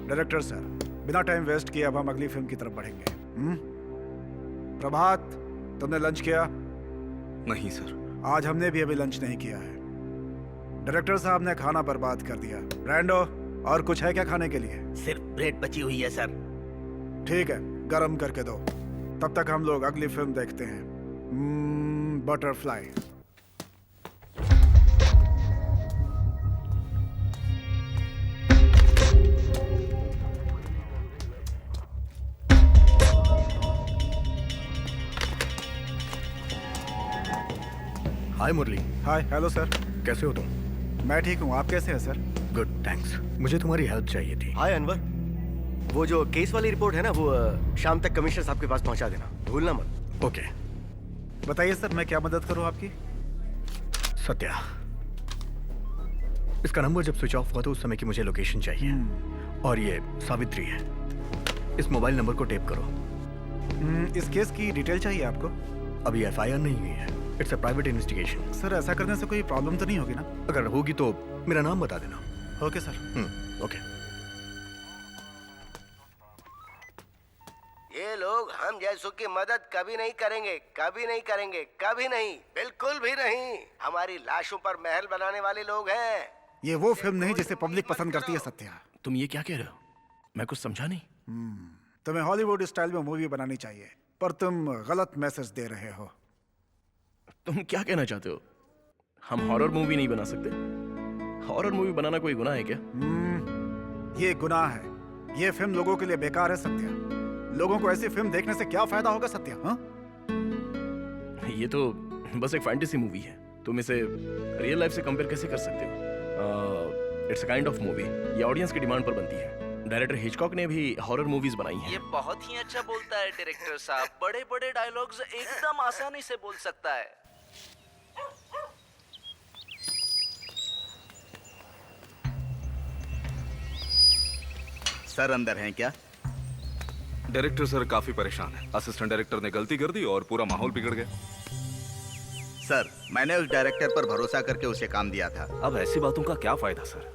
डायरेक्टर सर, बिना टाइम वेस्ट किए अब हम अगली फिल्म की तरफ बढ़ेंगे। प्रभात, तुमने लंच किया? नहीं सर। आज हमने भी अभी लंच नहीं किया है। डायरेक्टर साहब ने खाना बर्बाद कर दिया। ब्रांडो, और कुछ है क्या खाने के लिए? सिर्फ ब्रेड बची हुई है सर। ठीक है, गरम करके दो। तब तक हम लोग अगली फिल्म देखते हैं, बटरफ्लाई। हाय मुरली। हाय, हेलो सर। कैसे हो तुम? मैं ठीक हूँ, आप कैसे हैं सर? Good, thanks. मुझे तुम्हारी हेल्प चाहिए थी। हाय अनवर, वो जो केस वाली रिपोर्ट है ना, वो शाम तक कमिश्नर साहब के पास पहुंचा देना, भूलना मत। ओके। बताइए सर, मैं क्या मदद करूँ आपकी? सत्या, इसका नंबर जब स्विच ऑफ हुआ तो उस समय की मुझे लोकेशन चाहिए। और ये सावित्री है। इस मोबाइल नंबर को टेप करो। इस केस की डिटेल चाहिए आपको? अभी एफआईआर नहीं हुई है, it's a private investigation. Sir ऐसा करने से कोई प्रॉब्लम तो नहीं होगी ना? अगर होगी तो मेरा नाम बता देना। Okay sir. ओके। ये लोग हम जैसों की मदद कभी नहीं करेंगे, कभी नहीं करेंगे, कभी नहीं, बिल्कुल भी नहीं। हमारी लाशों पर महल बनाने वाले लोग हैं। ये वो फिल्म नहीं जिसे पब्लिक पसंद करती है सत्या। तुम ये क्या कह रहे हो? मैं कुछ समझा नहीं। तुम्हें हॉलीवुड स्टाइल में मूवी बनानी चाहिए, पर तुम गलत मैसेज दे रहे हो। तुम क्या कहना चाहते हो? हम हॉरर मूवी नहीं बना सकते? हॉरर मूवी बनाना कोई गुनाह है क्या? ये गुनाह है। ये फिल्म लोगों के लिए बेकार है सत्या। लोगों को ऐसी फिल्म देखने से क्या फायदा होगा सत्या? हाँ? ये तो बस एक फैंटेसी मूवी है। तुम इसे रियल लाइफ से कंपेयर कैसे कर सकते हो? It's a kind of movie. ये ऑडियंस की डिमांड पर बनती है। डायरेक्टर हिचकॉक ने भी हॉरर मूवीज बनाई हैं। ये बहुत ही अच्छा बोलता है डायरेक्टर साहब। बड़े बड़े डायलॉग्स एकदम आसानी से बोल सकता है। सर अंदर हैं क्या? डायरेक्टर सर काफी परेशान है। असिस्टेंट डायरेक्टर ने गलती कर दी और पूरा माहौल बिगड़ गया। सर, मैंने उस डायरेक्टर पर भरोसा करके उसे काम दिया था। अब ऐसी बातों का क्या फायदा सर?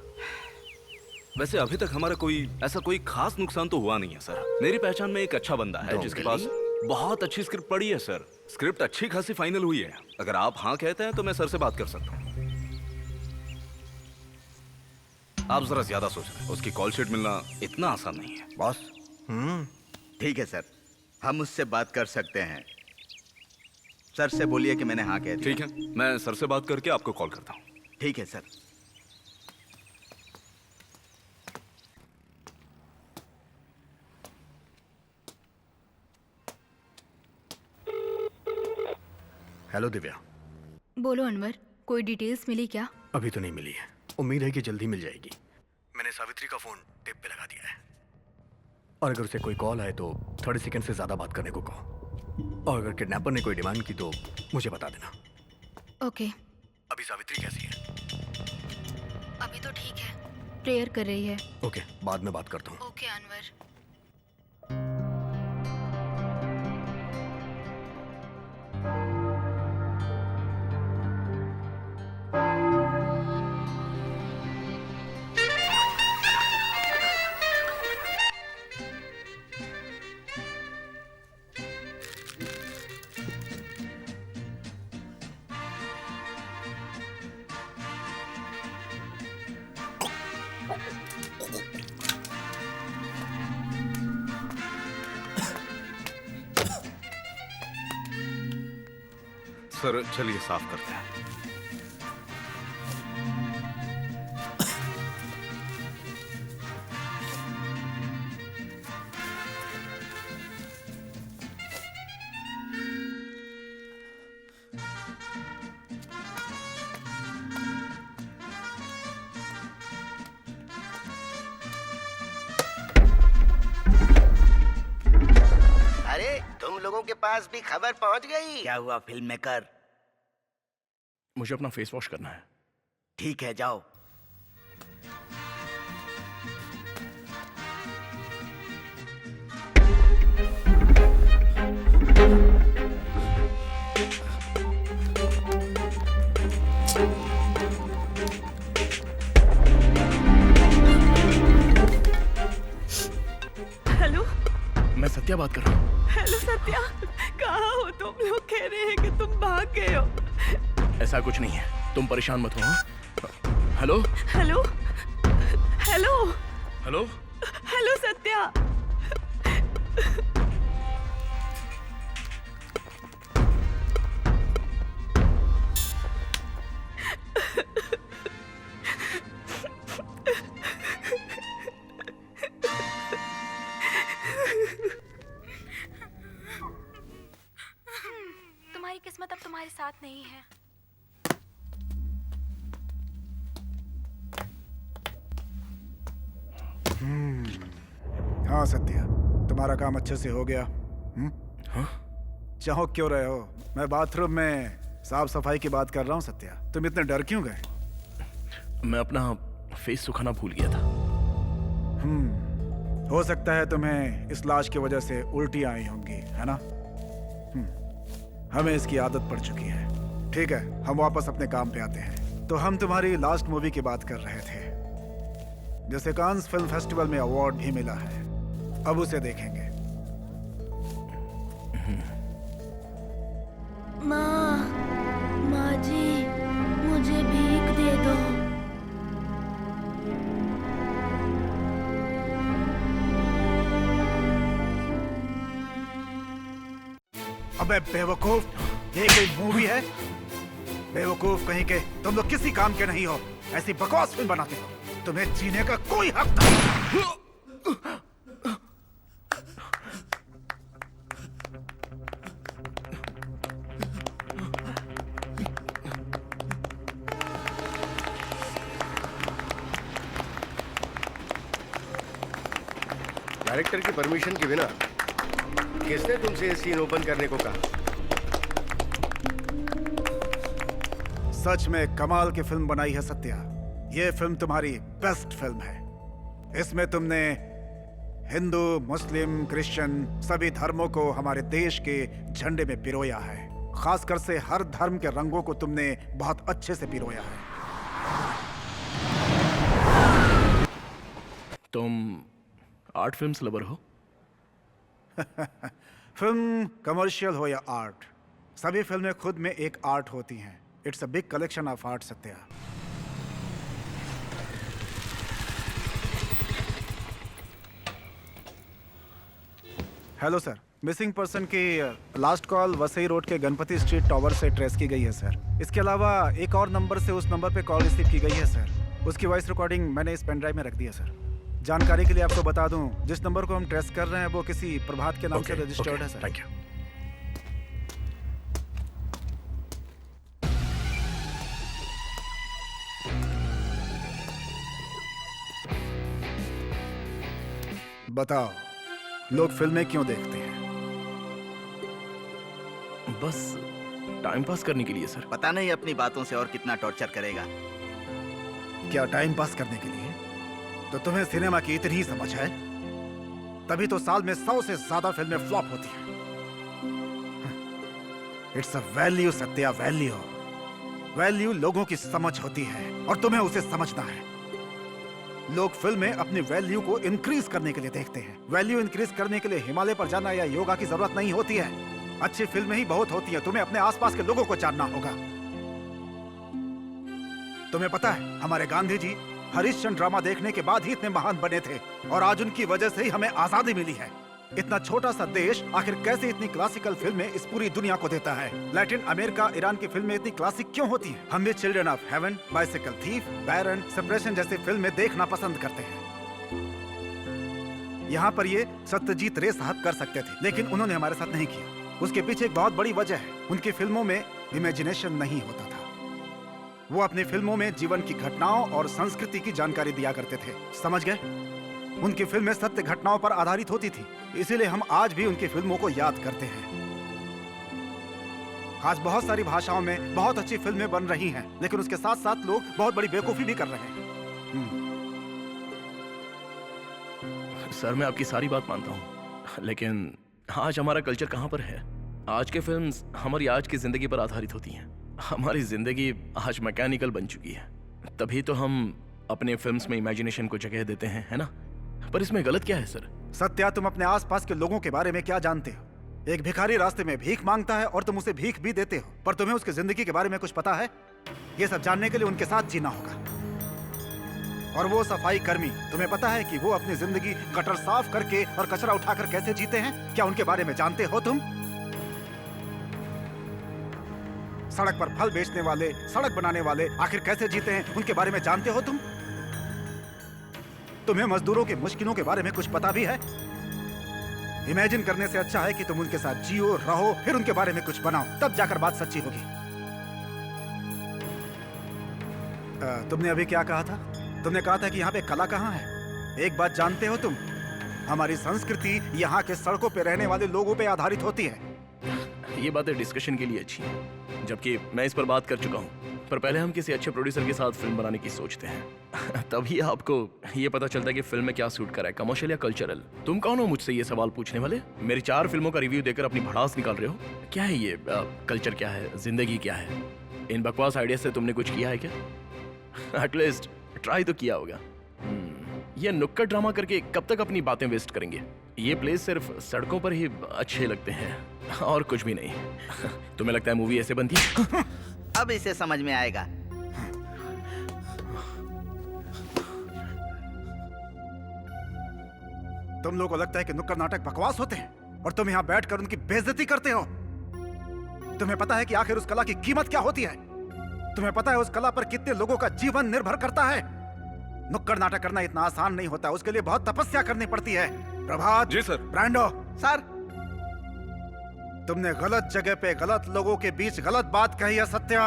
वैसे अभी तक हमारा कोई खास नुकसान तो हुआ नहीं है सर। मेरी पहचान में एक अच्छा बंदा है जिसके पास बहुत अच्छी स्क्रिप्ट पड़ी है सर। स्क्रिप्ट अच्छी खासी फाइनल हुई है। अगर आप हाँ कहते हैं तो मैं सर से बात कर सकता हूँ। आप जरा ज्यादा सोच रहे हैं। उसकी कॉल शीट मिलना इतना आसान नहीं है बॉस। ठीक है सर, हम उससे बात कर सकते हैं। सर से बोलिए कि मैंने हाँ कह दिया। ठीक है, मैं सर से बात करके आपको कॉल करता हूँ। ठीक है सर। हेलो दिव्या। बोलो अनवर, कोई डिटेल्स मिली क्या? अभी तो नहीं मिली है, उम्मीद है कि जल्दी मिल जाएगी। मैंने सावित्री का फोन टेप पे लगा दिया है, और अगर उसे कोई कॉल आए तो 30 सेकंड से ज्यादा बात करने को कहो। और अगर किडनैपर ने कोई डिमांड की तो मुझे बता देना। ओके। अभी सावित्री कैसी है? अभी तो ठीक है, प्रेयर कर रही है। ओके, बाद में बात करता हूँ। ओके अनवर। सर चलिए साफ करते हैं। अरे तुम लोगों के पास भी खबर पहुंच गई? क्या हुआ फिल्म मेकर? मुझे अपना फेस वॉश करना है। ठीक है, जाओ। हेलो, मैं सत्या बात कर रहा हूँ। हेलो सत्या, कहाँ हो तुम? लोग कह रहे हैं कि तुम भाग गए हो। ऐसा कुछ नहीं है, तुम परेशान मत हो। हाँ? Hello hello hello hello hello Satya. तुम्हारी किस्मत अब तुम्हारे साथ नहीं है। हाँ सत्या, तुम्हारा काम अच्छे से हो गया। चाहो क्यों रहे हो? मैं बाथरूम में साफ सफाई की बात कर रहा हूँ सत्या। तुम इतने डर क्यों गए? मैं अपना फेस सुखाना भूल गया था। हो सकता है तुम्हें इस लाश की वजह से उल्टी आई होंगी, है ना? हमें इसकी आदत पड़ चुकी है। ठीक है, हम वापस अपने काम पे आते हैं। तो हम तुम्हारी लास्ट मूवी की बात कर रहे थे, जिसे कांस फिल्म फेस्टिवल में अवार्ड भी मिला है। अब उसे देखेंगे। माँ जी, मुझे भीख दे दो। अबे बेवकूफ, ये कोई मूवी है? बेवकूफ कहीं के, तुम लोग किसी काम के नहीं हो। ऐसी बकवास फिल्म बनाते हो। तुम्हें जीने का कोई हक नहीं। डायरेक्टर की परमिशन के बिना किसने तुमसे ये सीन ओपन करने को कहा? सच में कमाल की फिल्म बनाई है सत्या। ये फिल्म तुम्हारी बेस्ट फिल्म है। इसमें तुमने हिंदू, मुस्लिम, क्रिश्चियन सभी धर्मों को हमारे देश के झंडे में पिरोया है। खासकर से हर धर्म के रंगों को तुमने बहुत अच्छे से पिरोया है। तुम आर्ट फिल्म्स लवर हो? फिल्म कमर्शियल हो या आर्ट, सभी फिल्में खुद में एक आर्ट होती हैं। It's a big collection of art Satya. Hello sir, missing person की लास्ट कॉल वसई रोड के गणपति स्ट्रीट टावर से ट्रेस की गई है सर। इसके अलावा एक और नंबर से उस नंबर पे कॉल रिसीव की गई है सर। उसकी वॉइस रिकॉर्डिंग मैंने इस पेन ड्राइव में रख दी है सर। जानकारी के लिए आपको बता दूं, जिस नंबर को हम ट्रेस कर रहे हैं वो किसी प्रभात के नाम से रजिस्टर्ड है सर। Thank you. बताओ, लोग फिल्में क्यों देखते हैं? बस टाइम पास करने के लिए सर। पता नहीं अपनी बातों से और कितना टॉर्चर करेगा। क्या टाइम पास करने के लिए? तो तुम्हें सिनेमा की इतनी ही समझ है? तभी तो साल में 100 से ज्यादा फिल्में फ्लॉप होती हैं। It's a value Satya, value. Value लोगों की समझ होती है और तुम्हें उसे समझना है। लोग फिल्में अपनी वैल्यू को इंक्रीज करने के लिए देखते हैं। वैल्यू इंक्रीज करने के लिए हिमालय पर जाना या योगा की जरूरत नहीं होती है। अच्छी फिल्में ही बहुत होती हैं। तुम्हें अपने आसपास के लोगों को जानना होगा। तुम्हें पता है, हमारे गांधी जी हरिश्चंद्र ड्रामा देखने के बाद ही इतने महान बने थे और आज उनकी वजह से ही हमें आजादी मिली है। इतना छोटा सा देश आखिर कैसे इतनी क्लासिकल फिल्में इस पूरी दुनिया को देता है? लैटिन अमेरिका, ईरान की फिल्में इतनी क्लासिक क्यों होती हैं? हम भी children of heaven, bicycle thief, Baran, separation जैसी फिल्में देखना पसंद करते हैं। यहाँ पर ये सत्यजीत रे साहब कर सकते थे, लेकिन उन्होंने हमारे साथ नहीं किया। उसके पीछे एक बहुत बड़ी वजह है, उनकी फिल्मों में इमेजिनेशन नहीं होता था। वो अपनी फिल्मों में जीवन की घटनाओं और संस्कृति की जानकारी दिया करते थे। समझ गए? उनकी फिल्में सत्य घटनाओं पर आधारित होती थी, इसीलिए हम आज भी उनकी फिल्मों को याद करते हैं। आज बहुत सारी भाषाओं में बहुत अच्छी फिल्में बन रही हैं, लेकिन उसके साथ साथ लोग बहुत बड़ी बेवकूफी भी कर रहे हैं। सर, मैं आपकी सारी बात मानता हूँ, लेकिन आज हमारा कल्चर कहाँ पर है? आज के फिल्म्स हमारी आज की जिंदगी पर आधारित होती हैं। हमारी जिंदगी आज मैकेनिकल बन चुकी है, तभी तो हम अपने फिल्म्स में इमेजिनेशन को जगह देते हैं, है ना? पर इसमें गलत क्या है सर? सत्या, तुम अपने आसपास के लोगों के बारे में क्या जानते हो? एक भिखारी रास्ते में भीख मांगता है और तुम उसे भीख भी देते हो, पर तुम्हें उसकी जिंदगी के बारे में कुछ पता है? ये सब जानने के लिए उनके साथ जीना होगा। और वो सफाई कर्मी, तुम्हें पता है कि वो अपनी जिंदगी गटर साफ करके और कचरा उठाकर कैसे जीते हैं? क्या उनके बारे में जानते हो तुम? सड़क पर फल बेचने वाले, सड़क बनाने वाले आखिर कैसे जीते हैं, उनके बारे में जानते हो तुम? तुम्हें मजदूरों की मुश्किलों के बारे में कुछ पता भी है? इमेजिन करने से अच्छा है कि तुम उनके साथ जियो, रहो, फिर उनके बारे में कुछ बनाओ, तब जाकर बात सच्ची होगी। तुमने अभी क्या कहा था? तुमने कहा था कि यहाँ पे कला कहाँ है? एक बात जानते हो तुम, हमारी संस्कृति यहाँ के सड़कों पे रहने वाले लोगों पे आधारित होती है। ये बातें डिस्कशन के लिए अच्छी हैं, जबकि मैं इस पर बात कर चुका हूँ। पर पहले हम किसी अच्छे प्रोड्यूसर के साथ फिल्म बनाने की सोचते हैं। तभी आपको ये पता चलता है कि फिल्म में क्या सूट करा है, कमर्शियल या कल्चरल। तुम कौन हो मुझसे ये सवाल पूछने वाले? मेरी 4 फिल्मों का रिव्यू देकर अपनी भड़ास निकाल रहे हो? क्या है ये? कल्चर क्या है? जिंदगी क्या है? इन बकवास आइडिया से तुमने कुछ किया है क्या? एटलीस्ट ट्राई तो किया होगा। ये नुक्कड़ ड्रामा करके कब तक अपनी बातें वेस्ट करेंगे? ये प्लेस सिर्फ सड़कों पर ही अच्छे लगते हैं और कुछ भी नहीं। तुम्हें लगता है मूवी ऐसे बनती है? अब इसे समझ में आएगा। तुम लोगों को लगता है कि नुक्कड़ नाटक बकवास होते हैं और तुम यहाँ बैठकर उनकी बेइज्जती करते हो। तुम्हें पता है कि आखिर उस कला की कीमत क्या होती है? तुम्हें पता है उस कला पर कितने लोगों का जीवन निर्भर करता है? नुक्कड़ नाटक करना इतना आसान नहीं होता, उसके लिए बहुत तपस्या करनी पड़ती है। प्रभात जी सर। ब्रांडो सर, तुमने गलत जगह पे गलत लोगों के बीच गलत बात कही है सत्या।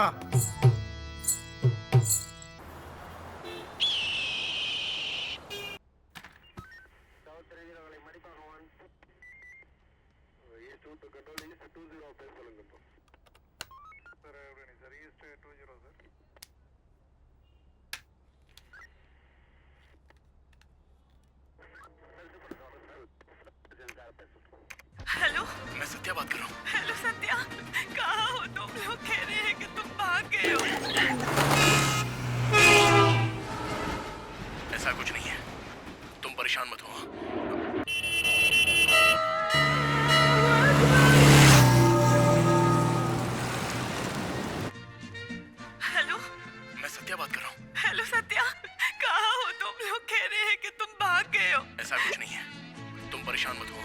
हेलो, मैं सत्या बात कर रहा हूँ। हेलो सत्या, कहाँ हो तुम? लोग कह रहे हैं कि तुम भाग गए हो। ऐसा कुछ नहीं है, तुम परेशान मत हो। हेलो, मैं सत्या बात कर रहा हूँ। हेलो सत्या, कहाँ हो तुम? लोग कह रहे हैं कि तुम भाग गए हो। ऐसा कुछ नहीं है, तुम परेशान मत हो।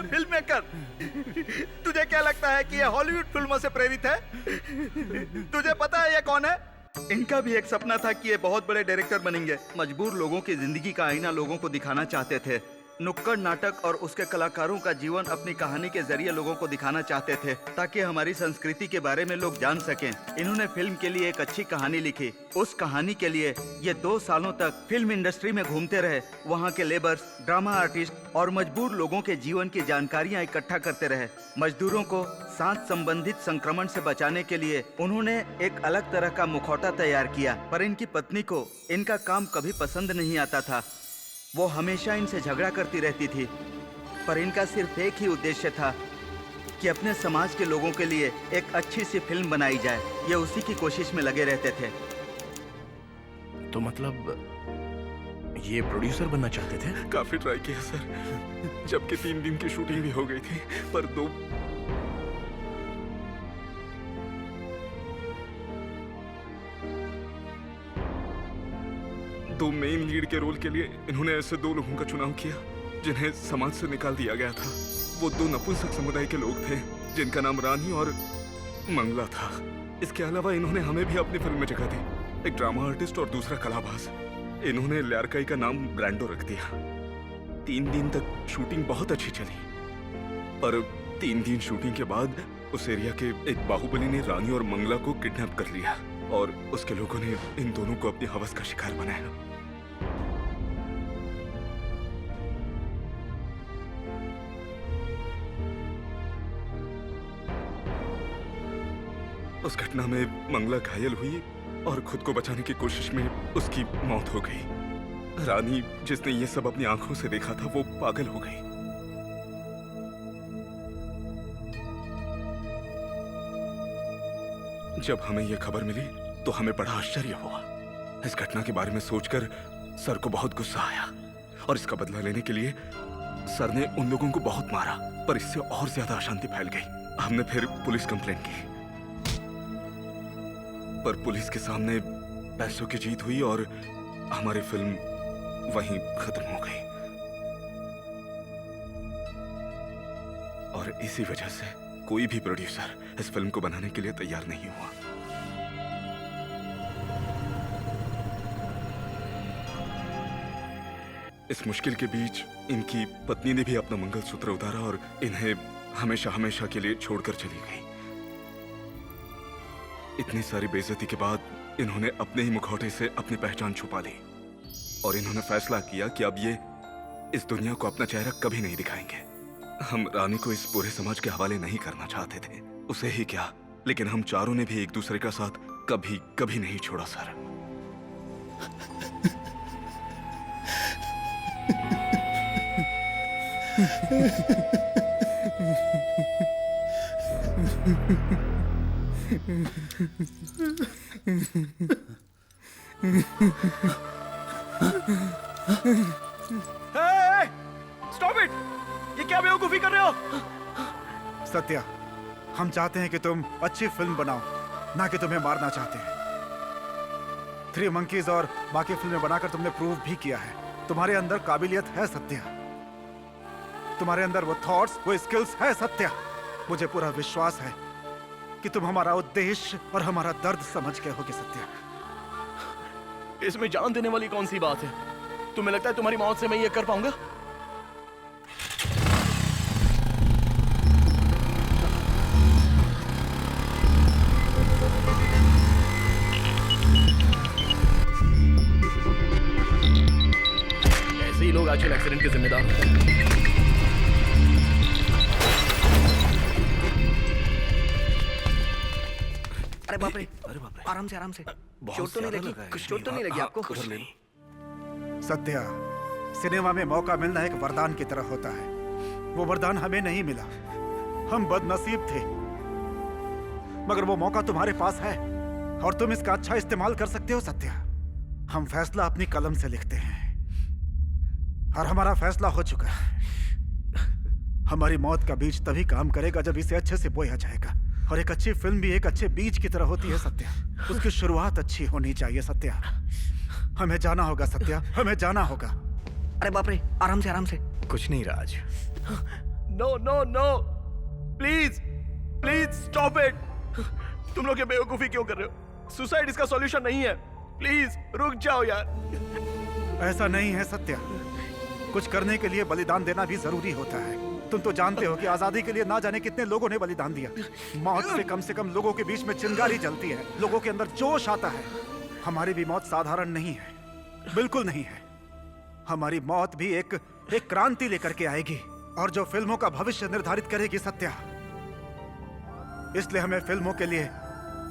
फिल्म मेकर, तुझे क्या लगता है कि ये हॉलीवुड फिल्मों से प्रेरित है? तुझे पता है ये कौन है? इनका भी एक सपना था कि ये बहुत बड़े डायरेक्टर बनेंगे। मजबूर लोगों की जिंदगी का आईना लोगों को दिखाना चाहते थे। नुक्कड़ नाटक और उसके कलाकारों का जीवन अपनी कहानी के जरिए लोगों को दिखाना चाहते थे, ताकि हमारी संस्कृति के बारे में लोग जान सकें। इन्होंने फिल्म के लिए एक अच्छी कहानी लिखी। उस कहानी के लिए ये 2 सालों तक फिल्म इंडस्ट्री में घूमते रहे। वहाँ के लेबर्स, ड्रामा आर्टिस्ट और मजबूर लोगों के जीवन की जानकारियाँ इकट्ठा करते रहे। मजदूरों को सांस संबंधित संक्रमण से बचाने के लिए उन्होंने एक अलग तरह का मुखौटा तैयार किया, पर इनकी पत्नी को इनका काम कभी पसंद नहीं आता था। वो हमेशा इनसे झगड़ा करती रहती थी, पर इनका सिर्फ एक ही उद्देश्य था कि अपने समाज के लोगों के लिए एक अच्छी सी फिल्म बनाई जाए। ये उसी की कोशिश में लगे रहते थे। तो मतलब ये प्रोड्यूसर बनना चाहते थे? काफी ट्राई किया सर, जबकि 3 दिन की शूटिंग भी हो गई थी, पर 2 मेन लीड के रोल के लिए इन्होंने ऐसे 2 लोगों का चुनाव किया जिन्हें समाज से निकाल दिया गया था। वो 2 नपुंसक समुदाय के लोग थे जिनका नाम रानी और मंगला था। इसके अलावा इन्होंने हमें भी अपनी फिल्म में जगह दी, एक ड्रामा आर्टिस्ट और दूसरा कलाबाज। इन्होंने ल्यारकाई का नाम ब्रांडो रख दिया। 3 दिन तक शूटिंग बहुत अच्छी चली, पर 3 दिन शूटिंग के बाद उस एरिया के एक बाहुबली ने रानी और मंगला को किडनैप कर लिया और उसके लोगों ने इन दोनों को अपनी हवस का शिकार बनाया। उस घटना में मंगला घायल हुई और खुद को बचाने की कोशिश में उसकी मौत हो गई। रानी, जिसने ये सब अपनी आंखों से देखा था, वो पागल हो गई। जब हमें यह खबर मिली तो हमें बड़ा आश्चर्य हुआ। इस घटना के बारे में सोचकर सर को बहुत गुस्सा आया और इसका बदला लेने के लिए सर ने उन लोगों को बहुत मारा, पर इससे और ज्यादा अशांति फैल गई। हमने फिर पुलिस कंप्लेंट की, पर पुलिस के सामने पैसों की जीत हुई और हमारी फिल्म वहीं खत्म हो गई। और इसी वजह से कोई भी प्रोड्यूसर इस फिल्म को बनाने के लिए तैयार नहीं हुआ। इस मुश्किल के बीच इनकी पत्नी ने भी अपना मंगलसूत्र उतारा और इन्हें हमेशा हमेशा के लिए छोड़कर चली गई। इतनी सारी बेइज्जती के बाद इन्होंने अपने ही मुखौटे से अपनी पहचान छुपा ली और इन्होंने फैसला किया कि अब ये इस दुनिया को अपना चेहरा कभी नहीं दिखाएंगे। हम रानी को इस पूरे समाज के हवाले नहीं करना चाहते थे, उसे ही क्या, लेकिन हम चारों ने भी एक दूसरे का साथ कभी कभी नहीं छोड़ा सर। Stop it! ये क्या बेवकूफी कर रहे हो? सत्या, हम चाहते हैं कि तुम अच्छी फिल्म बनाओ, ना कि तुम्हें मारना चाहते हैं। 3 मंकीज और बाकी फिल्में बनाकर तुमने प्रूव भी किया है तुम्हारे अंदर काबिलियत है सत्या। तुम्हारे अंदर वो थॉट्स, वो स्किल्स है सत्या। मुझे पूरा विश्वास है कि तुम हमारा उद्देश्य और हमारा दर्द समझ गए होगे सत्या। इसमें जान देने वाली कौन सी बात है? तुम्हें लगता है तुम्हारी मौत से मैं ये कर पाऊंगा? ऐसे ही लोग आजकल एक्सीडेंट के जिम्मेदार होते हैं। अरे बाप रे, आराम से आराम से। चोट तो नहीं लगी? कुछ चोट तो नहीं लगी आपको? कुछ नहीं। सत्या, सिनेमा में मौका मिलना एक वरदान की तरह होता है। वो वरदान हमें नहीं मिला, हम बदनसीब थे, मगर वो मौका तुम्हारे पास है और तुम इसका अच्छा इस्तेमाल कर सकते हो सत्या। हम फैसला अपनी कलम से लिखते हैं और हमारा फैसला हो चुका है। हमारी मौत का बीज तभी काम करेगा जब इसे अच्छे से बोया जाएगा, और एक अच्छी फिल्म भी एक अच्छे बीज की तरह होती है सत्या। उसकी शुरुआत अच्छी होनी चाहिए सत्या। हमें जाना होगा सत्या, हमें जाना होगा। अरे बाप रे, आराम से आराम से। कुछ नहीं Raj. No no no, please please stop it. तुम लोग ये बेवकूफी क्यों कर रहे हो? सुसाइड इसका सॉल्यूशन नहीं है। प्लीज रुक जाओ यार। ऐसा नहीं है सत्या, कुछ करने के लिए बलिदान देना भी जरूरी होता है। तुम तो जानते हो कि आजादी के लिए ना जाने कितने लोगों ने बलिदान दिया। मौत से कम लोगों के बीच में चिंगारी जलती है, लोगों के अंदर जोश आता है। हमारी भी मौत साधारण नहीं है, बिल्कुल नहीं है। हमारी मौत भी एक क्रांति लेकर के आएगी और जो फिल्मों का भविष्य निर्धारित करेगी सत्या। इसलिए हमें फिल्मों के लिए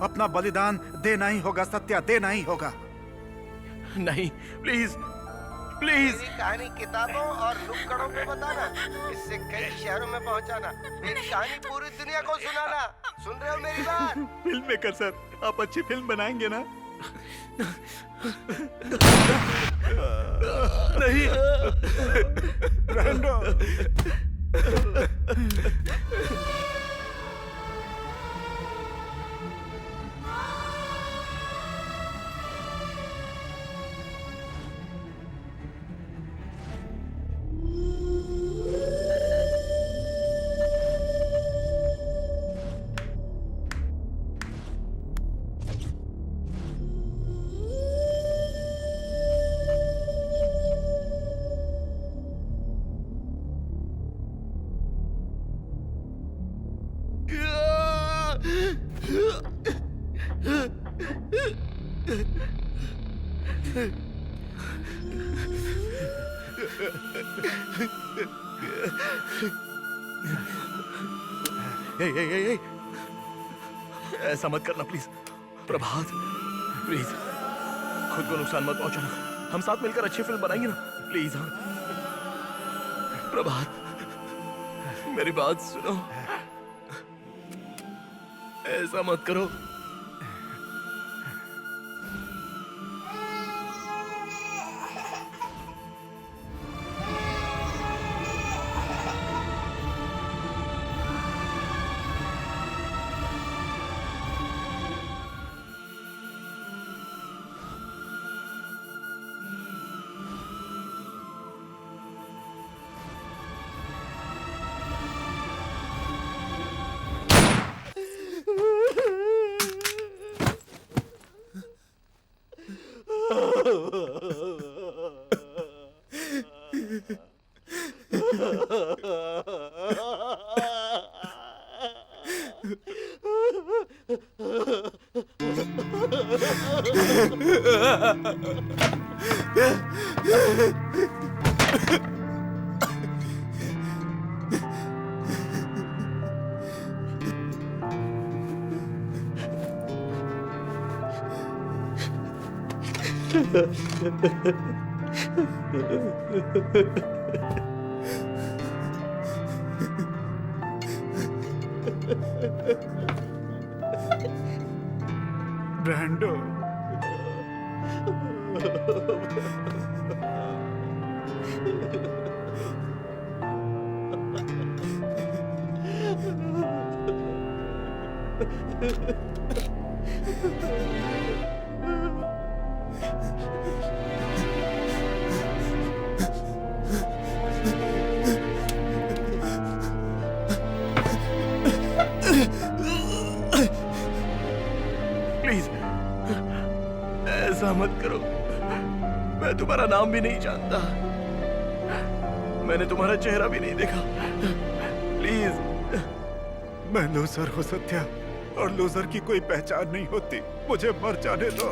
अपना बलिदान देना ही होगा सत्या, देना ही होगा। नहीं, प्लीज प्लीज। मेरी कहानी किताबों और नुक्कड़ों पे बताना, इससे कई शहरों में पहुंचाना, मेरी कहानी पूरी दुनिया को सुनाना। सुन रहे हो मेरी बात? फिल्म मेकर सर, आप अच्छी फिल्म बनाएंगे ना? नहीं, रहने दो। ऐसा मत करना प्लीज। प्रभात, प्लीज खुद को नुकसान मत पहुंचाना। हम साथ मिलकर अच्छी फिल्म बनाएंगे ना, प्लीज। हाँ प्रभात, मेरी बात सुनो, ऐसा मत करो। ब्रैंडो, प्लीज ऐसा मत करो। मैं तुम्हारा नाम भी नहीं जानता, मैंने तुम्हारा चेहरा भी नहीं देखा। प्लीज। मैं लूजर हूँ सत्या, और लूजर की कोई पहचान नहीं होती। मुझे मर जाने दो।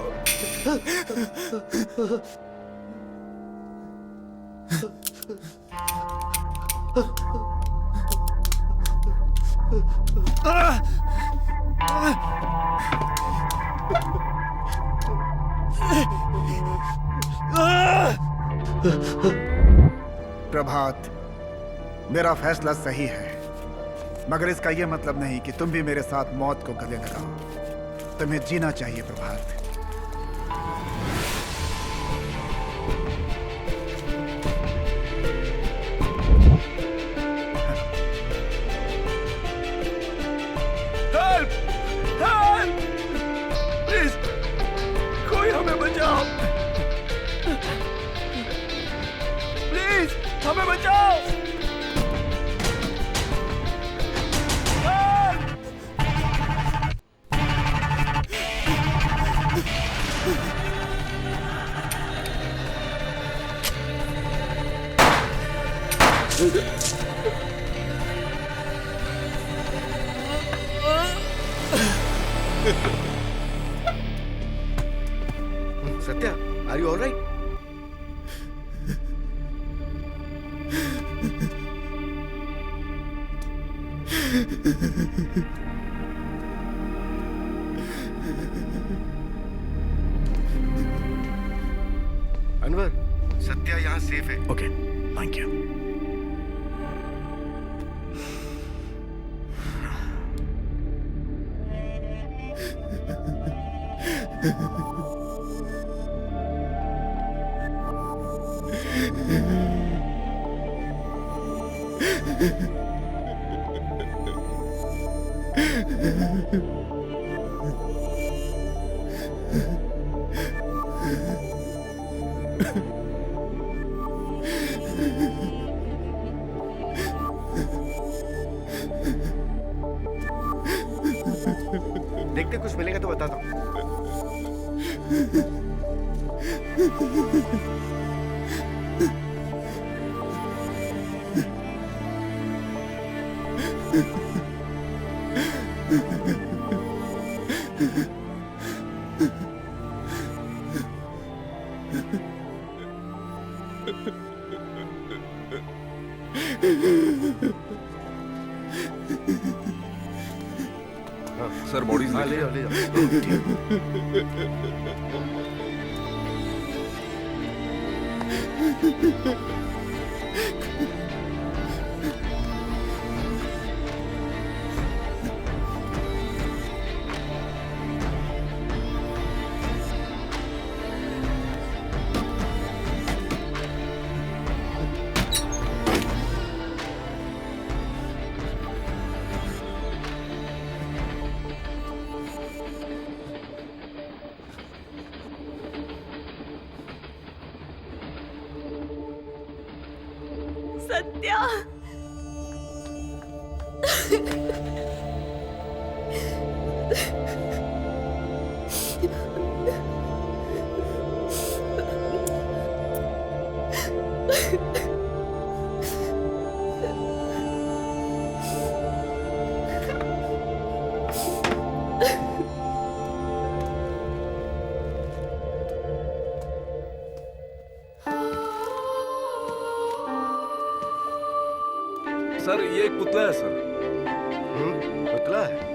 प्रभात, मेरा फैसला सही है, मगर इसका यह मतलब नहीं कि तुम भी मेरे साथ मौत को गले लगाओ। तुम्हें जीना चाहिए प्रभात। हेल्प! हेल्प! प्लीज, कोई हमें बचाओ। प्लीज, हमें बचाओ। Satya, are you all right? Anwar, Satya यहाँ सेफ है। Okay, thank you. देखते कुछ मिलेगा तो बताता हूँ। सर बॉडीज ले जाओ, ले जाओ। सत्या, सर ये एक पुतला है सर। पुतला है?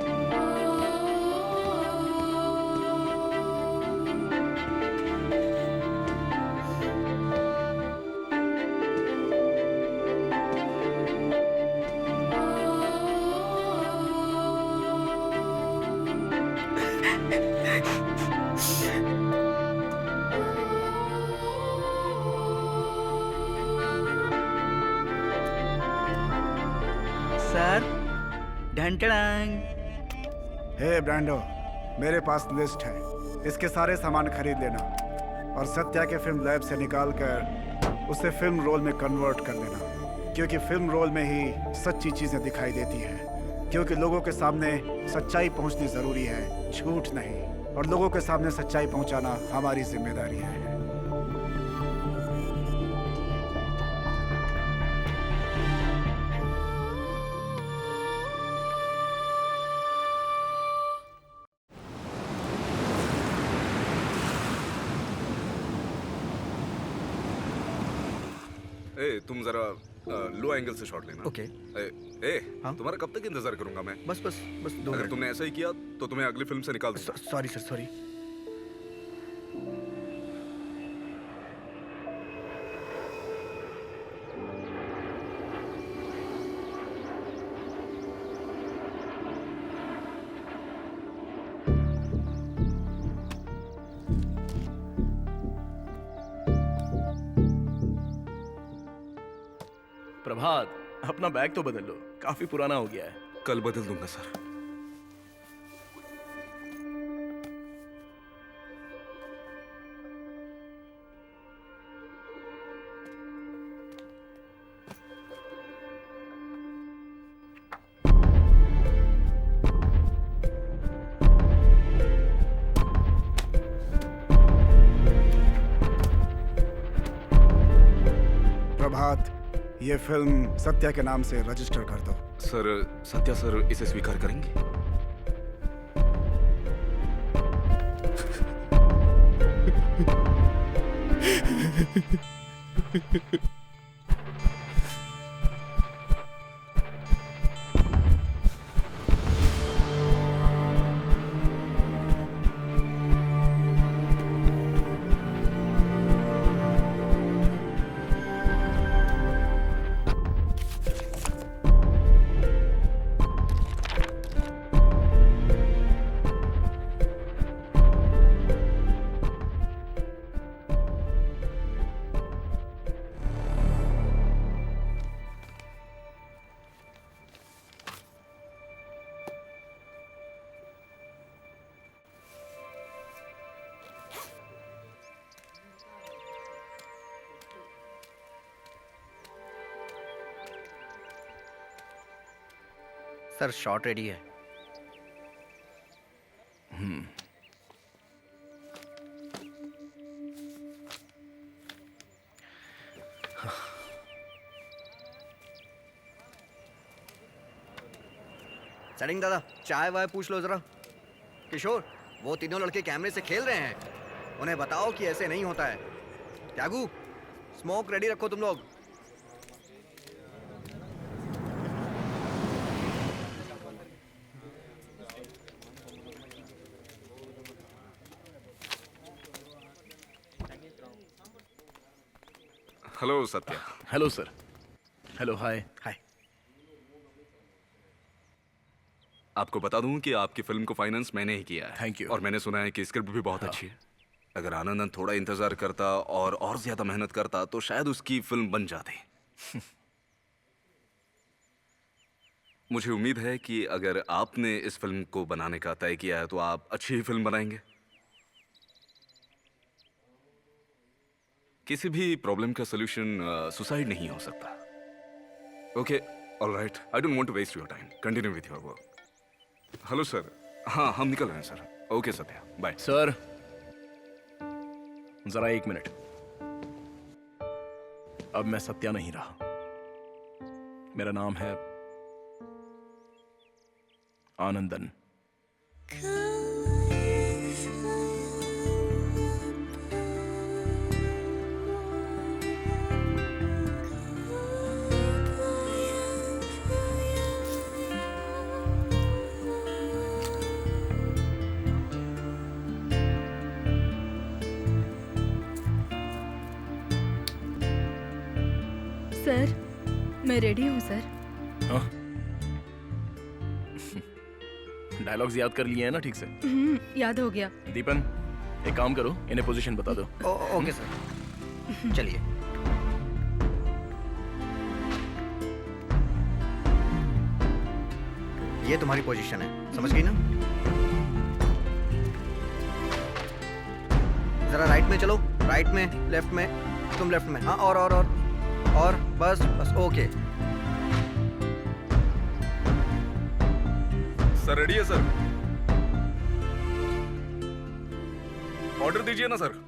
सर ढंटड़ांग। हे ब्रांडो, मेरे पास लिस्ट है, इसके सारे सामान खरीद लेना और सत्या के फिल्म लैब से निकाल कर उसे फिल्म रोल में कन्वर्ट कर देना, क्योंकि फिल्म रोल में ही सच्ची चीजें दिखाई देती हैं, क्योंकि लोगों के सामने सच्चाई पहुंचनी जरूरी है, झूठ नहीं, और लोगों के सामने सच्चाई पहुंचाना हमारी जिम्मेदारी है। ए तुम जरा लो एंगल से शॉट लेना। ओके। तुम्हारा कब तक इंतजार करूंगा मैं? बस 2 अगर मिनट। तुमने ऐसा ही किया तो तुम्हें अगली फिल्म से निकाल दूंगा। Sorry sir, sorry. प्रभात, अपना बैग तो बदल लो, काफी पुराना हो गया है। कल बदल दूंगा सर। प्रभात, ये फिल्म सत्या के नाम से रजिस्टर कर दो। सर सत्या सर इसे स्वीकार करेंगे? सर शॉट रेडी है। सेटिंग दादा, चाय वाय पूछ लो जरा। किशोर, वो तीनों लड़के कैमरे से खेल रहे हैं, उन्हें बताओ कि ऐसे नहीं होता है। त्यागू, स्मोक रेडी रखो तुम लोग। Hello Satya. Hello sir. Hello, hi. Hi. आपको बता दूं कि आपकी फिल्म को फाइनेंस मैंने ही किया है। Thank you. और मैंने सुना है कि स्क्रिप्ट भी बहुत अच्छी है। अगर आनंदन थोड़ा इंतजार करता और ज्यादा मेहनत करता तो शायद उसकी फिल्म बन जाती। मुझे उम्मीद है कि अगर आपने इस फिल्म को बनाने का तय किया है तो आप अच्छी ही फिल्म बनाएंगे। किसी भी प्रॉब्लम का सॉल्यूशन सुसाइड नहीं हो सकता। Okay, all right, I don't want to waste your time, continue with your work. Hello sir. हाँ, हम निकल रहे हैं sir. Okay Satya, bye. Sir जरा 1 मिनट। अब मैं सत्या नहीं रहा, मेरा नाम है आनंदन। मैं रेडी हूँ सर। डायलॉग्स याद कर लिए हैं ना ठीक से? याद हो गया। दीपन, एक काम करो, इन्हें पोजीशन बता दो। ओके सर, चलिए। ये तुम्हारी पोजीशन है, समझ गई ना? जरा राइट में चलो, राइट में, लेफ्ट में, तुम लेफ्ट में। हाँ, और बस ओके। सर रेडी है सर? ऑर्डर दीजिए ना sir.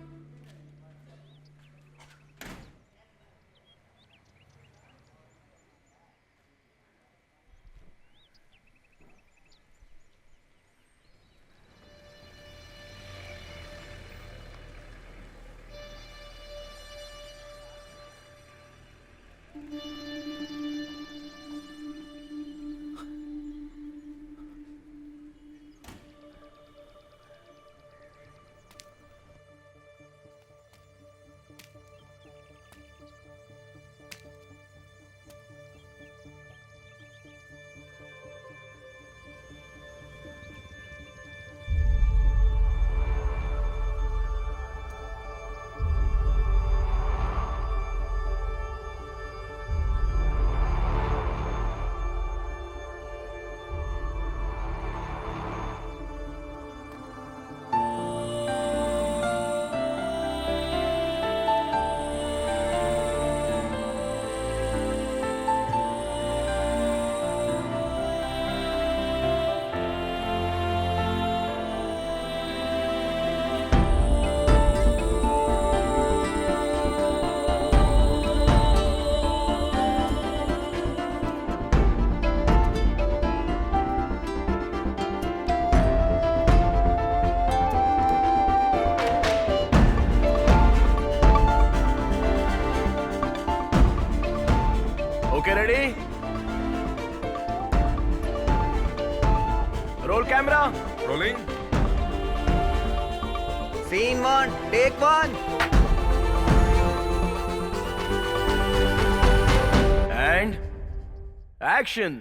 Okay, ready? Roll camera. Rolling. Scene 1, take 1। And action.